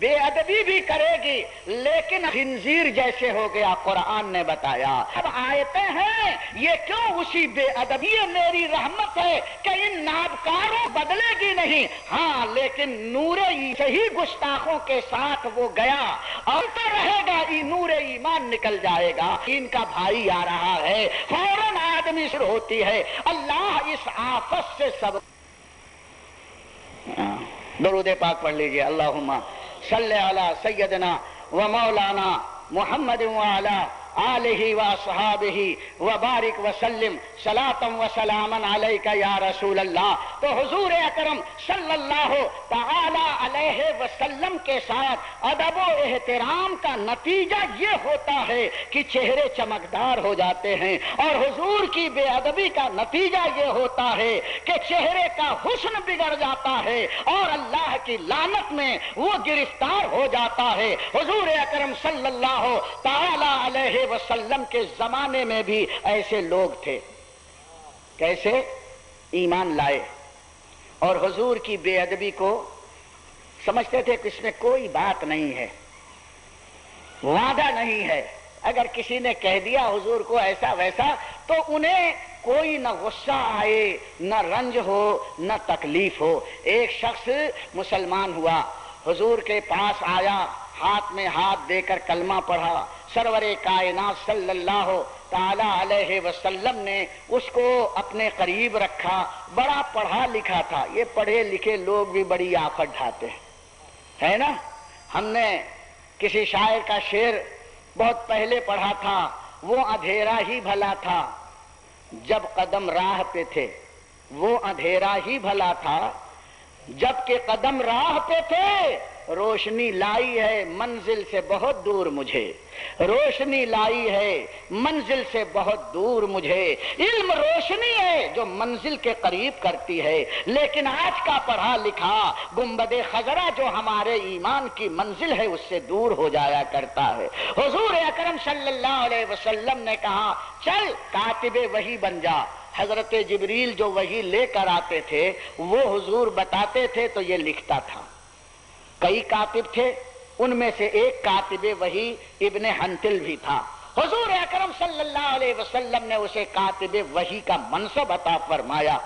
بے ادبی بھی کرے گی لیکن خنزیر جیسے ہو گیا، قرآن نے بتایا۔ اب آیتیں ہیں یہ کیوں اسی بے ادبی، یہ میری رحمت ہے کہ ان نابکاروں بدلے گی نہیں، ہاں لیکن نور سے ہی گستاخوں کے ساتھ وہ گیا اور تو رہے گا، نور ایمان نکل جائے گا، ان کا بھائی آ رہا ہے، فوراً آدمی شروع ہوتی ہے۔ اللہ اس آفت سے سب درود پاک پڑھ لیجئے، اللہم صلی علی سیدنا و مولانا محمد وعلی آلہ واصحابہ وبارک وسلم صلاۃ و سلاما علیک یا رسول اللہ۔ تو حضور اکرم صلی اللہ تعالی علیہ وسلم کے ساتھ ادب و احترام کا نتیجہ یہ ہوتا ہے کہ چہرے چمکدار ہو جاتے ہیں، اور حضور کی بے ادبی کا نتیجہ یہ ہوتا ہے کہ چہرے کا حسن بگڑ جاتا ہے اور اللہ کی لعنت میں وہ گرفتار ہو جاتا ہے۔ حضور اکرم صلی اللہ تعالی علیہ وسلم کے زمانے میں بھی ایسے لوگ تھے، کیسے ایمان لائے اور حضور کی بے ادبی کو سمجھتے تھے کہ اس میں کوئی بات نہیں ہے، وعدہ نہیں ہے، اگر کسی نے کہہ دیا حضور کو ایسا ویسا تو انہیں کوئی نہ غصہ آئے، نہ رنج ہو، نہ تکلیف ہو۔ ایک شخص مسلمان ہوا، حضور کے پاس آیا، ہاتھ میں ہاتھ دے کر کلمہ پڑھا، سرور کائنات صلی اللہ تعالی علیہ وسلم نے اس کو اپنے قریب رکھا، بڑا پڑھا لکھا تھا۔ یہ پڑھے لکھے لوگ بھی بڑی آفت ڈھاتے ہیں، ہے نا؟ ہم نے کسی شاعر کا شعر بہت پہلے پڑھا تھا، وہ اندھیرا ہی بھلا تھا جب قدم راہ پہ تھے، وہ اندھیرا ہی بھلا تھا جب کہ قدم راہ پہ تھے، روشنی لائی ہے منزل سے بہت دور مجھے، روشنی لائی ہے منزل سے بہت دور مجھے۔ علم روشنی ہے جو منزل کے قریب کرتی ہے، لیکن آج کا پڑھا لکھا گنبد خضرا جو ہمارے ایمان کی منزل ہے اس سے دور ہو جایا کرتا ہے۔ حضور اکرم صلی اللہ علیہ وسلم نے کہا چل کاتب وحی بن جا۔ حضرت جبریل جو وحی لے کر آتے تھے وہ حضور بتاتے تھے تو یہ لکھتا تھا۔ کئی کاتب تھے، ان میں سے ایک کاتب وحی ابن حنتل بھی تھا۔ حضور اکرم صلی اللہ علیہ وسلم نے اسے کاتب وحی کا منصب عطا فرمایا۔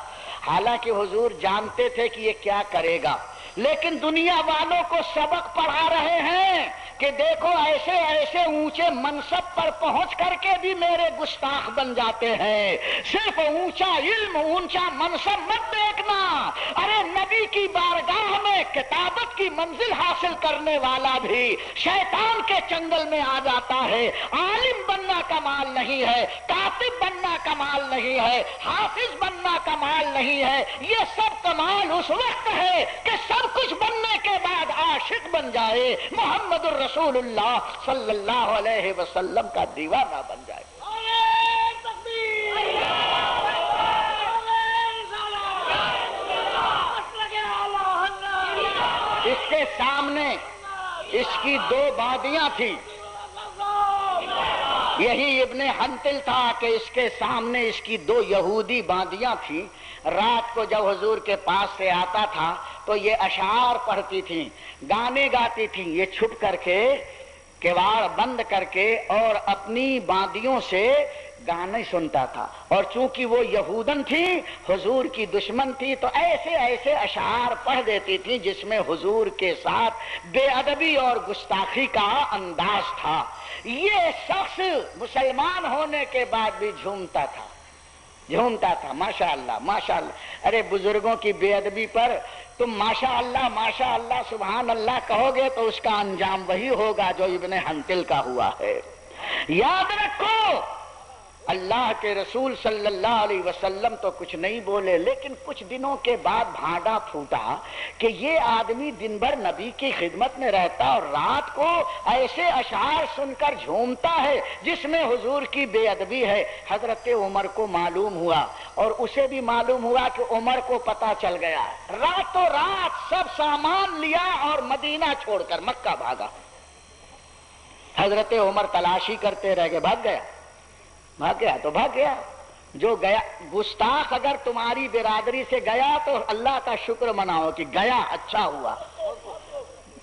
حالانکہ حضور جانتے تھے کہ یہ کیا کرے گا، لیکن دنیا والوں کو سبق پڑھا رہے ہیں کہ دیکھو ایسے ایسے اونچے منصب پر پہنچ کر کے بھی میرے گستاخ بن جاتے ہیں۔ صرف اونچا علم، اونچا منصب مت دیکھنا، ارے نبی کی بارگاہ میں کتابت کی منزل حاصل کرنے والا بھی شیطان کے چنگل میں آ جاتا ہے۔ عالم بننا کمال نہیں ہے، کاتب بننا کمال نہیں ہے، حافظ بننا کمال نہیں ہے، یہ سب کمال اس وقت ہے کہ سب کچھ بننے کے بعد عاشق بن جائے، محمد الرسول اللہ صلی اللہ علیہ وسلم کا دیوانہ بن جائے۔ اس کے سامنے اس کی دو بادیاں تھیں، یہی ابن حنتل تھا کہ اس کے سامنے اس کی دو یہودی باندیاں تھیں۔ رات کو جب حضور کے پاس سے آتا تھا تو یہ اشعار پڑھتی تھیں، گانے گاتی تھیں، یہ چھپ کر کے کیواڑ بند کر کے اور اپنی باندیوں سے گانے سنتا تھا، اور چونکہ وہ یہودن تھی، حضور کی دشمن تھی، تو ایسے ایسے اشعار پڑھ دیتی تھی جس میں حضور کے ساتھ بے ادبی اور گستاخی کا انداز تھا۔ یہ شخص مسلمان ہونے کے بعد بھی جھومتا تھا، ماشاء اللہ ماشاء اللہ۔ ارے بزرگوں کی بے ادبی پر تم ماشاء اللہ سبحان اللہ کہو گے تو اس کا انجام وہی ہوگا جو ابن حنتل کا ہوا ہے۔ یاد رکھو اللہ کے رسول صلی اللہ علیہ وسلم تو کچھ نہیں بولے، لیکن کچھ دنوں کے بعد بھانڈا پھوٹا کہ یہ آدمی دن بھر نبی کی خدمت میں رہتا اور رات کو ایسے اشعار سن کر جھومتا ہے جس میں حضور کی بے ادبی ہے۔ حضرت عمر کو معلوم ہوا اور اسے بھی معلوم ہوا کہ عمر کو پتا چل گیا، راتوں رات سب سامان لیا اور مدینہ چھوڑ کر مکہ بھاگا۔ حضرت عمر تلاشی کرتے رہ گئے، بھاگ گیا تو بھاگ گیا، جو گیا گستاخ اگر تمہاری برادری سے گیا تو اللہ کا شکر مناؤ کہ گیا، اچھا ہوا۔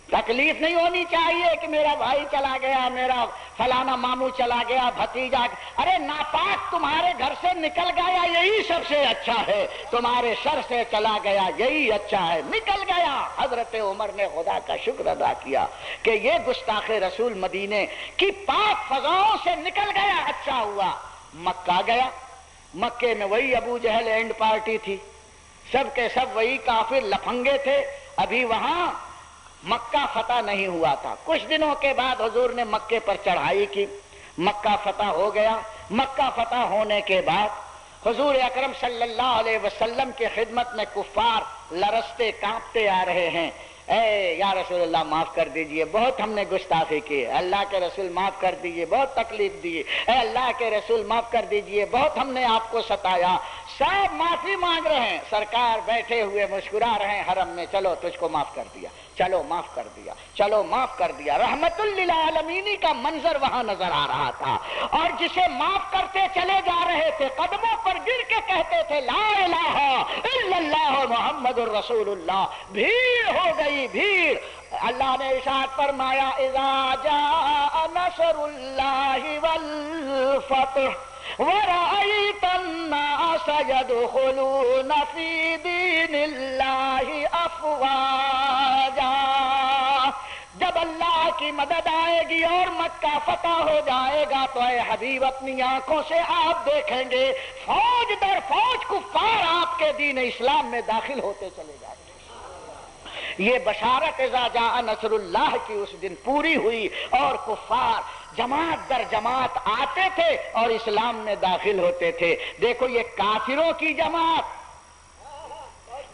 تکلیف نہیں ہونی چاہیے کہ میرا بھائی چلا گیا، میرا فلانا ماموں چلا گیا، بھتیجا، ارے ناپاک تمہارے گھر سے نکل گیا یہی سب سے اچھا ہے، تمہارے سر سے چلا گیا یہی اچھا ہے، نکل گیا۔ حضرت عمر نے خدا کا شکر ادا کیا کہ یہ گستاخ رسول مدینے کی پاک فضاؤں سے نکل گیا، اچھا ہوا۔ مکہ گیا، مکے میں وہی ابو جہل اینڈ پارٹی تھی، سب کے سب وہی کافر لفنگے تھے، ابھی وہاں مکہ فتح نہیں ہوا تھا۔ کچھ دنوں کے بعد حضور نے مکے پر چڑھائی کی، مکہ فتح ہو گیا۔ مکہ فتح ہونے کے بعد حضور اکرم صلی اللہ علیہ وسلم کی خدمت میں کفار لرزتے کانپتے آ رہے ہیں، اے یا رسول اللہ معاف کر دیجئے، بہت ہم نے گستاخی کی، اللہ کے رسول معاف کر دیجئے، بہت تکلیف دی، اے اللہ کے رسول معاف کر دیجئے، بہت ہم نے آپ کو ستایا۔ سب معافی مانگ رہے ہیں، سرکار بیٹھے ہوئے مسکرا رہے ہیں حرم میں، چلو تجھ کو معاف کر دیا، چلو معاف کر دیا، چلو معاف کر دیا۔ رحمت للعالمین کا منظر وہاں نظر آ رہا تھا، اور جسے معاف کرتے چلے جا رہے تھے قدموں پر گر کے کہتے تھے لا الہ الا اللہ محمد الرسول اللہ۔ بھیڑ ہو گئی بھیڑ۔ اللہ نے ارشاد فرمایا اذا جاء نصر اللہ والفتح وَرَأَيْتَ النَّاسَ يَدْخُلُونَ فِي دِينِ اللَّهِ أَفْوَاجًا۔ جب اللہ کی مدد آئے گی اور مکہ فتح ہو جائے گا تو اے حبیب اپنی آنکھوں سے آپ دیکھیں گے فوج در فوج کفار آپ کے دین اسلام میں داخل ہوتے چلے جائیں گے۔ یہ بشارت اذا جاء نصر اللہ کی اس دن پوری ہوئی، اور کفار جماعت در جماعت آتے تھے اور اسلام میں داخل ہوتے تھے۔ دیکھو یہ کافروں کی جماعت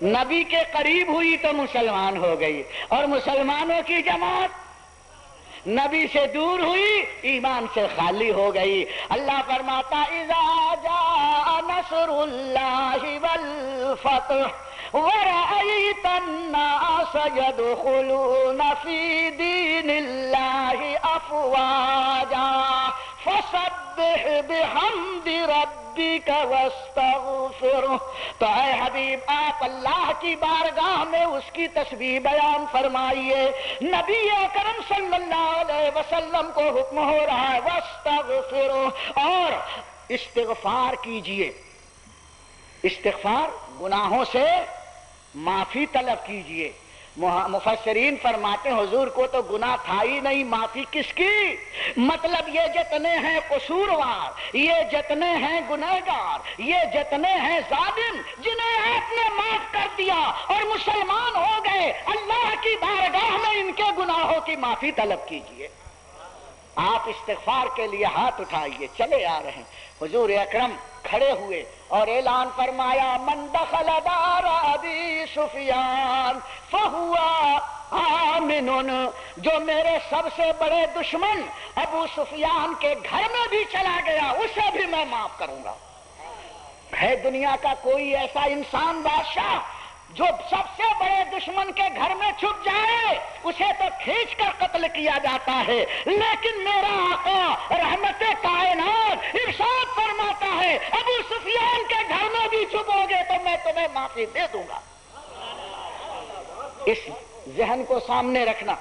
نبی کے قریب ہوئی تو مسلمان ہو گئی، اور مسلمانوں کی جماعت نبی سے دور ہوئی ایمان سے خالی ہو گئی۔ اللہ فرماتا اذا جاء نصر اللہ والفتح وَرَأَيْتَ النَّاسَ يَدْخُلُونَ فِي دِينِ اللَّهِ أَفْوَاجًا فَسَبِّحْ بِحَمْدِ رَبِّكَ وَاسْتَغْفِرْهُ۔ تو اے حبیب آپ اللہ کی بارگاہ میں اس کی تسبیح بیان فرمائیے۔ نبی اکرم صلی اللہ علیہ وسلم کو حکم ہو رہا ہے وَاسْتَغْفِرْهُ، اور استغفار کیجئے۔ استغفار گناہوں سے معافی طلب کیجئے۔ مفسرین فرماتے ہیں حضور کو تو گناہ تھا ہی نہیں، معافی کس کی؟ مطلب یہ جتنے ہیں قصوروار، یہ جتنے ہیں گنہگار، یہ جتنے ہیں ظالم، جنہیں آپ نے معاف کر دیا اور مسلمان ہو گئے، اللہ کی بارگاہ میں ان کے گناہوں کی معافی طلب کیجئے۔ آپ استغفار کے لیے ہاتھ اٹھائیے، چلے آ رہے ہیں۔ حضور اکرم کھڑے ہوئے اور اعلان فرمایا من دخل دار ابی سفیان فہو آمن، جو میرے سب سے بڑے دشمن ابو سفیان کے گھر میں بھی چلا گیا اسے بھی میں معاف کروں گا۔ ہے دنیا کا کوئی ایسا انسان بادشاہ جو سب سے بڑے دشمن کے گھر میں چھپ جائے؟ اسے تو کھینچ کر قتل کیا جاتا ہے، لیکن میرا آقا رحمت کائنات ارشاد فرماتا ہے ابو سفیان کے گھر میں بھی چھپو گے تو میں تمہیں معافی دے دوں گا۔ اس ذہن کو سامنے رکھنا۔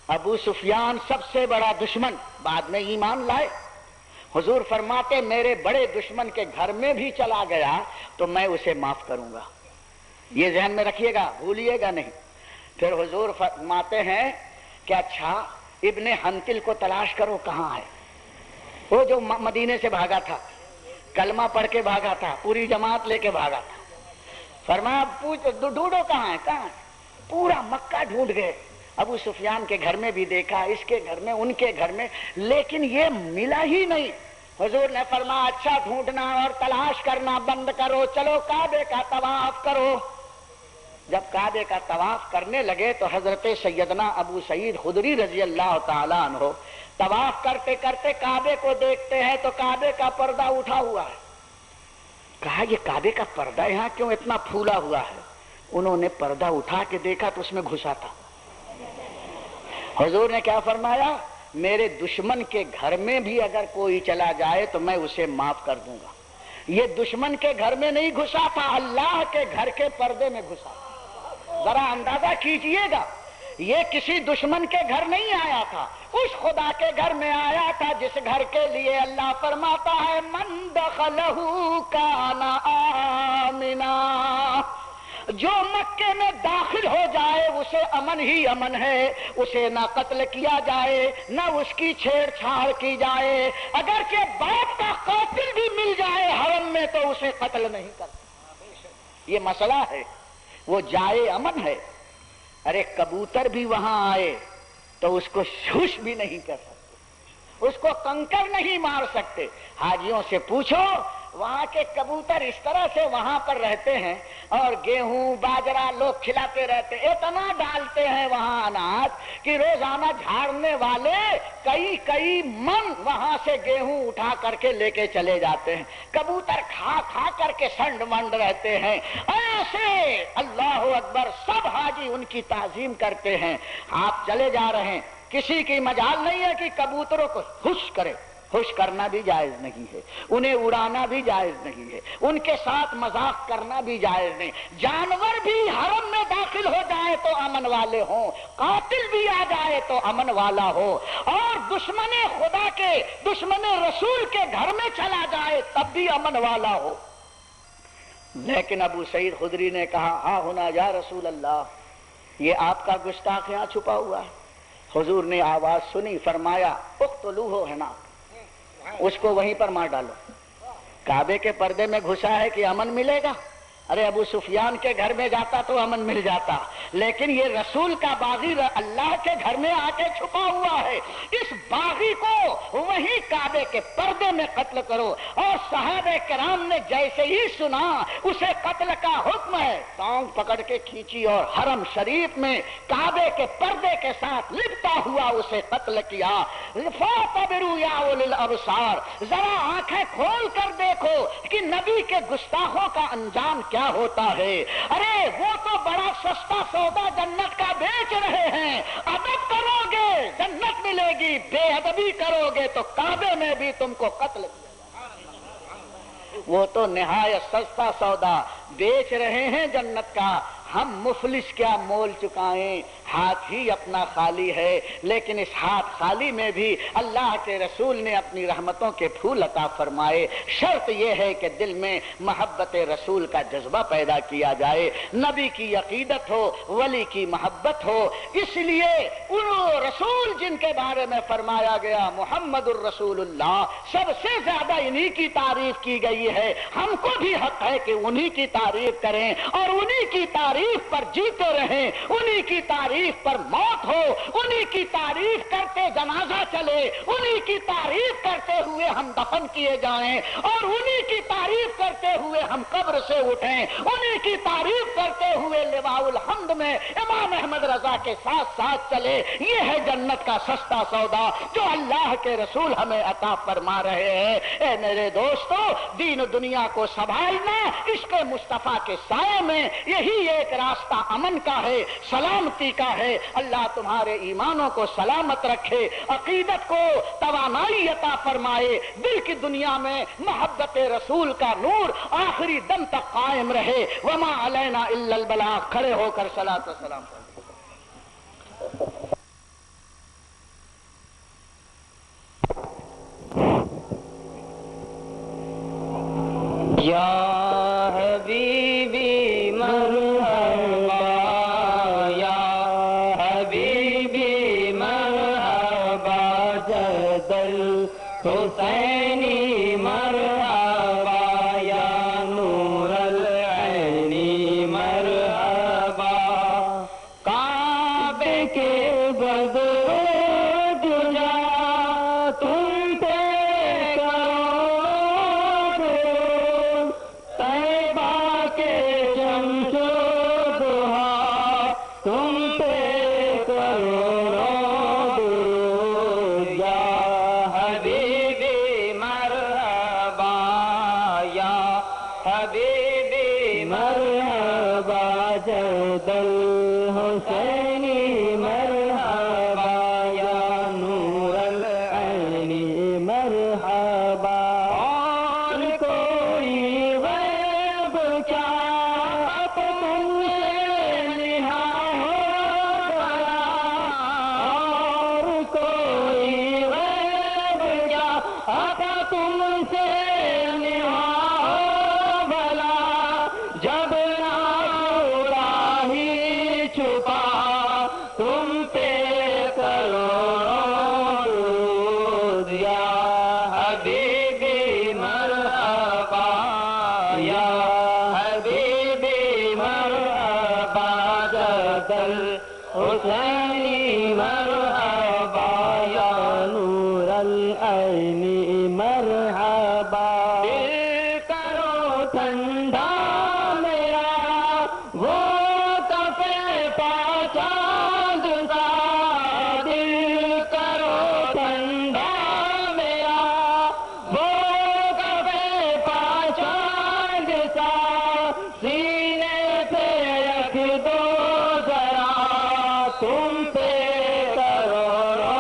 ابو سفیان سب سے بڑا دشمن، بعد میں ایمان لائے۔ حضور فرماتے میرے بڑے دشمن کے گھر میں بھی چلا گیا تو میں اسے معاف کروں گا۔ یہ ذہن میں رکھیے گا، بھولیے گا نہیں۔ پھر حضور فرماتے ہیں کہ اچھا ابن حنتل کو تلاش کرو، کہاں ہے؟ وہ جو مدینے سے بھاگا تھا، کلمہ پڑھ کے بھاگا تھا، پوری جماعت لے کے بھاگا تھا۔ فرمایا ڈھونڈو کہاں ہے، کہاں ہے؟ پورا مکہ ڈھونڈ گئے، ابو سفیان کے گھر میں بھی دیکھا، اس کے گھر میں، ان کے گھر میں، لیکن یہ ملا ہی نہیں۔ حضور نے فرمایا اچھا ڈھونڈنا اور تلاش کرنا بند کرو، چلو کعبے کا طواف کرو۔ جب کعبے کا طواف کرنے لگے تو حضرت سیدنا ابو سعید خدری رضی اللہ تعالیٰ عنہ طواف کرتے کرتے کعبے کو دیکھتے ہیں تو کعبے کا پردہ اٹھا ہوا ہے۔ کہا یہ کعبے کا پردہ یہاں کیوں اتنا پھولا ہوا ہے؟ انہوں نے پردہ اٹھا کے دیکھا تو اس میں گھسا تھا۔ حضور نے کیا فرمایا؟ میرے دشمن کے گھر میں بھی اگر کوئی چلا جائے تو میں اسے معاف کر دوں گا۔ یہ دشمن کے گھر میں نہیں گھسا تھا، اللہ کے گھر کے پردے میں گھسا تھا۔ ذرا اندازہ کیجئے گا، یہ کسی دشمن کے گھر نہیں آیا تھا، اس خدا کے گھر میں آیا تھا جس گھر کے لیے اللہ فرماتا ہے من دخلہ کان آمنا، جو مکے میں داخل ہو جائے اسے امن ہی امن ہے، اسے نہ قتل کیا جائے نہ اس کی چھیڑ چھاڑ کی جائے، اگرچہ باپ کا قاتل بھی مل جائے حرم میں تو اسے قتل نہیں کرتا۔ یہ مسئلہ ہے، وہ جائے امن ہے۔ ارے کبوتر بھی وہاں آئے تو اس کو شوش بھی نہیں کر سکتے، اس کو کنکر نہیں مار سکتے۔ حاجیوں سے پوچھو، وہاں کے کبوتر اس طرح سے وہاں پر رہتے ہیں اور گیہوں باجرہ لوگ کھلاتے رہتے، اتنا ڈالتے ہیں وہاں اناج کہ روزانہ جھاڑنے والے کئی من وہاں سے گیہوں اٹھا کر کے لے کے چلے جاتے ہیں۔ کبوتر کھا کھا کر کے سنڈ منڈ رہتے ہیں ایسے، اللہ اکبر، سب حاجی ان کی تعظیم کرتے ہیں۔ آپ چلے جا رہے ہیں، کسی کی مجال نہیں ہے کہ کبوتروں کو خوش کرے، خوش کرنا بھی جائز نہیں ہے، انہیں اڑانا بھی جائز نہیں ہے، ان کے ساتھ مذاق کرنا بھی جائز نہیں۔ جانور بھی حرم میں داخل ہو جائے تو امن والے ہوں، قاتل بھی آ جائے تو امن والا ہو، اور دشمن خدا کے، دشمن رسول کے گھر میں چلا جائے تب بھی امن والا ہو۔ لیکن ابو سعید خدری نے کہا ہاں ہونا یا رسول اللہ، یہ آپ کا گستاخ یہاں چھپا ہوا ہے۔ حضور نے آواز سنی، فرمایا اقتلوہ ہنا، اس کو وہیں پر مار ڈالو۔ کعبے کے پردے میں گھسا ہے کہ امن ملے گا؟ ارے ابو سفیان کے گھر میں جاتا تو امن مل جاتا، لیکن یہ رسول کا باغی اللہ کے گھر میں آ کے چھپا ہوا ہے، اس باغی کو وہیں کعبے کے پردے میں قتل کرو۔ اور صحابہ کرام نے جیسے ہی سنا اسے قتل کا حکم ہے، ٹانگ پکڑ کے کھینچی اور حرم شریف میں کعبے کے پردے کے ساتھ لپٹا ہوا اسے قتل کیا۔ فَاعْتَبِرُوا يَا أُولِي الْأَبْصَارِ، ذرا آنکھیں کھول کر دیکھو کہ نبی کے گستاخوں کا انجام کیا ہوتا ہے۔ ارے وہ تو بڑا سستا سودا جنت کا بیچ رہے ہیں، ادب کرو گے جنت ملے گی، بے ادبی کرو گے تو کعبے میں بھی تم کو قتل کیا جائے۔ وہ تو نہایت سستا سودا بیچ رہے ہیں جنت کا، ہم مفلس کیا مول چکائیں، ہاتھ ہی اپنا خالی ہے، لیکن اس ہاتھ خالی میں بھی اللہ کے رسول نے اپنی رحمتوں کے پھول عطا فرمائے۔ شرط یہ ہے کہ دل میں محبت رسول کا جذبہ پیدا کیا جائے، نبی کی عقیدت ہو، ولی کی محبت ہو۔ اس لیے ان رسول جن کے بارے میں فرمایا گیا محمد الرسول اللہ، سب سے زیادہ انہی کی تعریف کی گئی ہے، ہم کو بھی حق ہے کہ انہی کی تعریف کریں اور انہی کی تعریف پر جیتے رہیں، انہی کی تعریف پر موت ہو، انہی کی تعریف کرتے جنازہ چلے، انہی کی تعریف کرتے ہوئے ہم دفن کیے جائیں، اور انہی کی تعریف کرتے ہوئے ہم قبر سے اٹھیں، انہی کی تعریف کرتے ہوئے لواء الحمد میں امام احمد رضا کے ساتھ ساتھ چلے۔ یہ ہے جنت کا سستا سودا جو اللہ کے رسول ہمیں عطا فرما رہے ہیں۔ اے میرے دوستو، دین دنیا کو سنبھالنا عشق مصطفیٰ کے سائے میں، یہی ایک راستہ امن کا ہے، سلامتی کا ہے۔ اللہ تمہارے ایمانوں کو سلامت رکھے، عقیدت کو توانائی عطا فرمائے، دل کی دنیا میں محبت رسول کا نور آخری دم تک قائم رہے۔ وما علینا الا البلاغ۔ کھڑے ہو کر صلاۃ و سلام پڑھیں۔ یا حبیبی مرحبا، یا حبیبی مرحبا، جد الحسینی مرحبا، یا نور العینی مرحبا، کعبے کے بدر دجا تم پہ حبیبی مرحبا، جد الحسینی مرحبا، حسینی مرحبا یا نور العین مرحبا دل کرو ٹھنڈا میرا وہ کفے پا چاند سا دل کرو ٹھنڈا میرا وہ کفے پا چاند سا سینے پہ رکھ دو ذرا تم پہ کروڑوں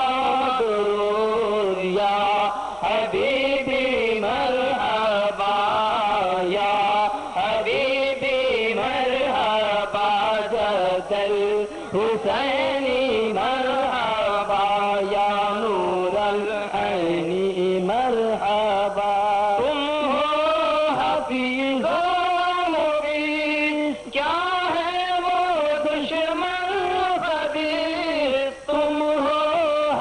درود یا حبیبی مرحبا یا حبیبی مرحبا جدل حسینی مرحبا یا نور العین مرحبا تم ہو حفیظ و مبین کیا ہے وہ دشمن خبیر تم ہو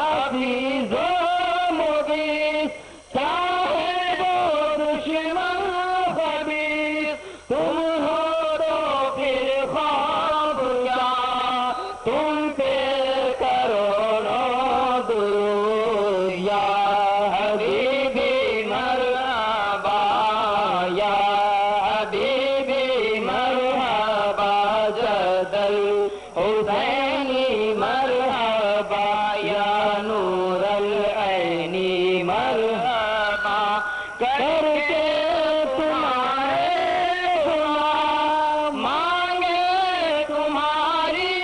حفیظ و مبین کیا ہے وہ دشمن خبیر تم ہو تو پھر خواب کیا تم پہ کروڑوں درود یا حبیبی مرحبا یا حبیبی مرحبا جدل حسینی مرحبا یا نور العین مرحبا کر کے تمہارے دعا مانگے تمہاری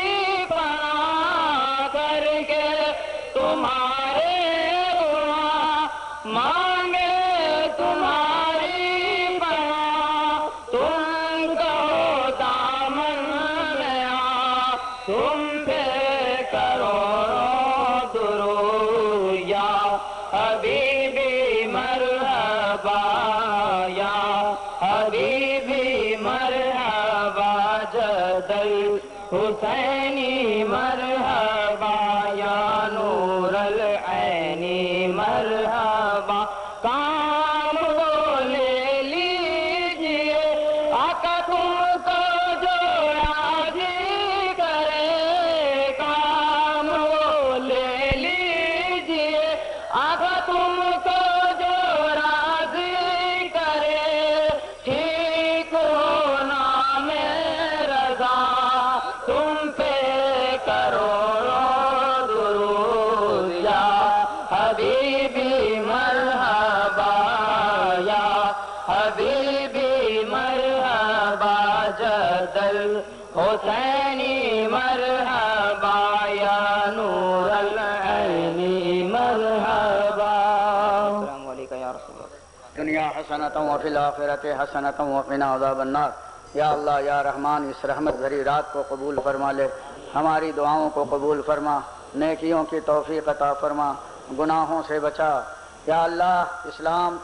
پناہ کر کے تمہارے دعا مانگے تمہاری پناہ تم کو دامن لیا تم پہ کروڑوں درود یا حبیبی مرحبا یا حبیبی مرحبا جدل حسینی مرحبا یا نور العین مرحبا کام وہ لے لیجئے آقا تم کو جو راضی کرے کام وہ لے لیجئے آقا تم کو جو راضی کرے ٹھیک ہونا میں رضا تم پہ کروڑوں درود یا حبیبی مرحبا یا حبیبی مرحبا جدل حسینی مرحبا یا نور العین مرحبا السلام علیکم یا رسول اللہ دنیا حسنۃ وفی الآخرۃ حسنۃ وقنا عذاب النار یا اللہ یا رحمان اس رحمت بھری رات کو قبول فرما لے ہماری دعاؤں کو قبول فرما نیکیوں کی توفیق عطا فرما گناہوں سے بچا یا اللہ اسلام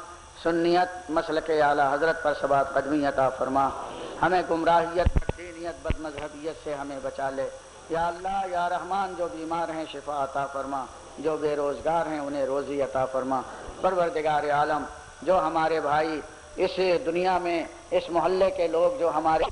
سنیت مسلک اعلیٰ حضرت پر ثبات قدمی عطا فرما ہمیں گمراہیت بددینیت بد مذہبیت سے ہمیں بچا لے یا اللہ یا رحمان جو بیمار ہیں شفا عطا فرما جو بے روزگار ہیں انہیں روزی عطا فرما پروردگار عالم جو ہمارے بھائی اس دنیا میں اس محلے کے لوگ جو ہمارے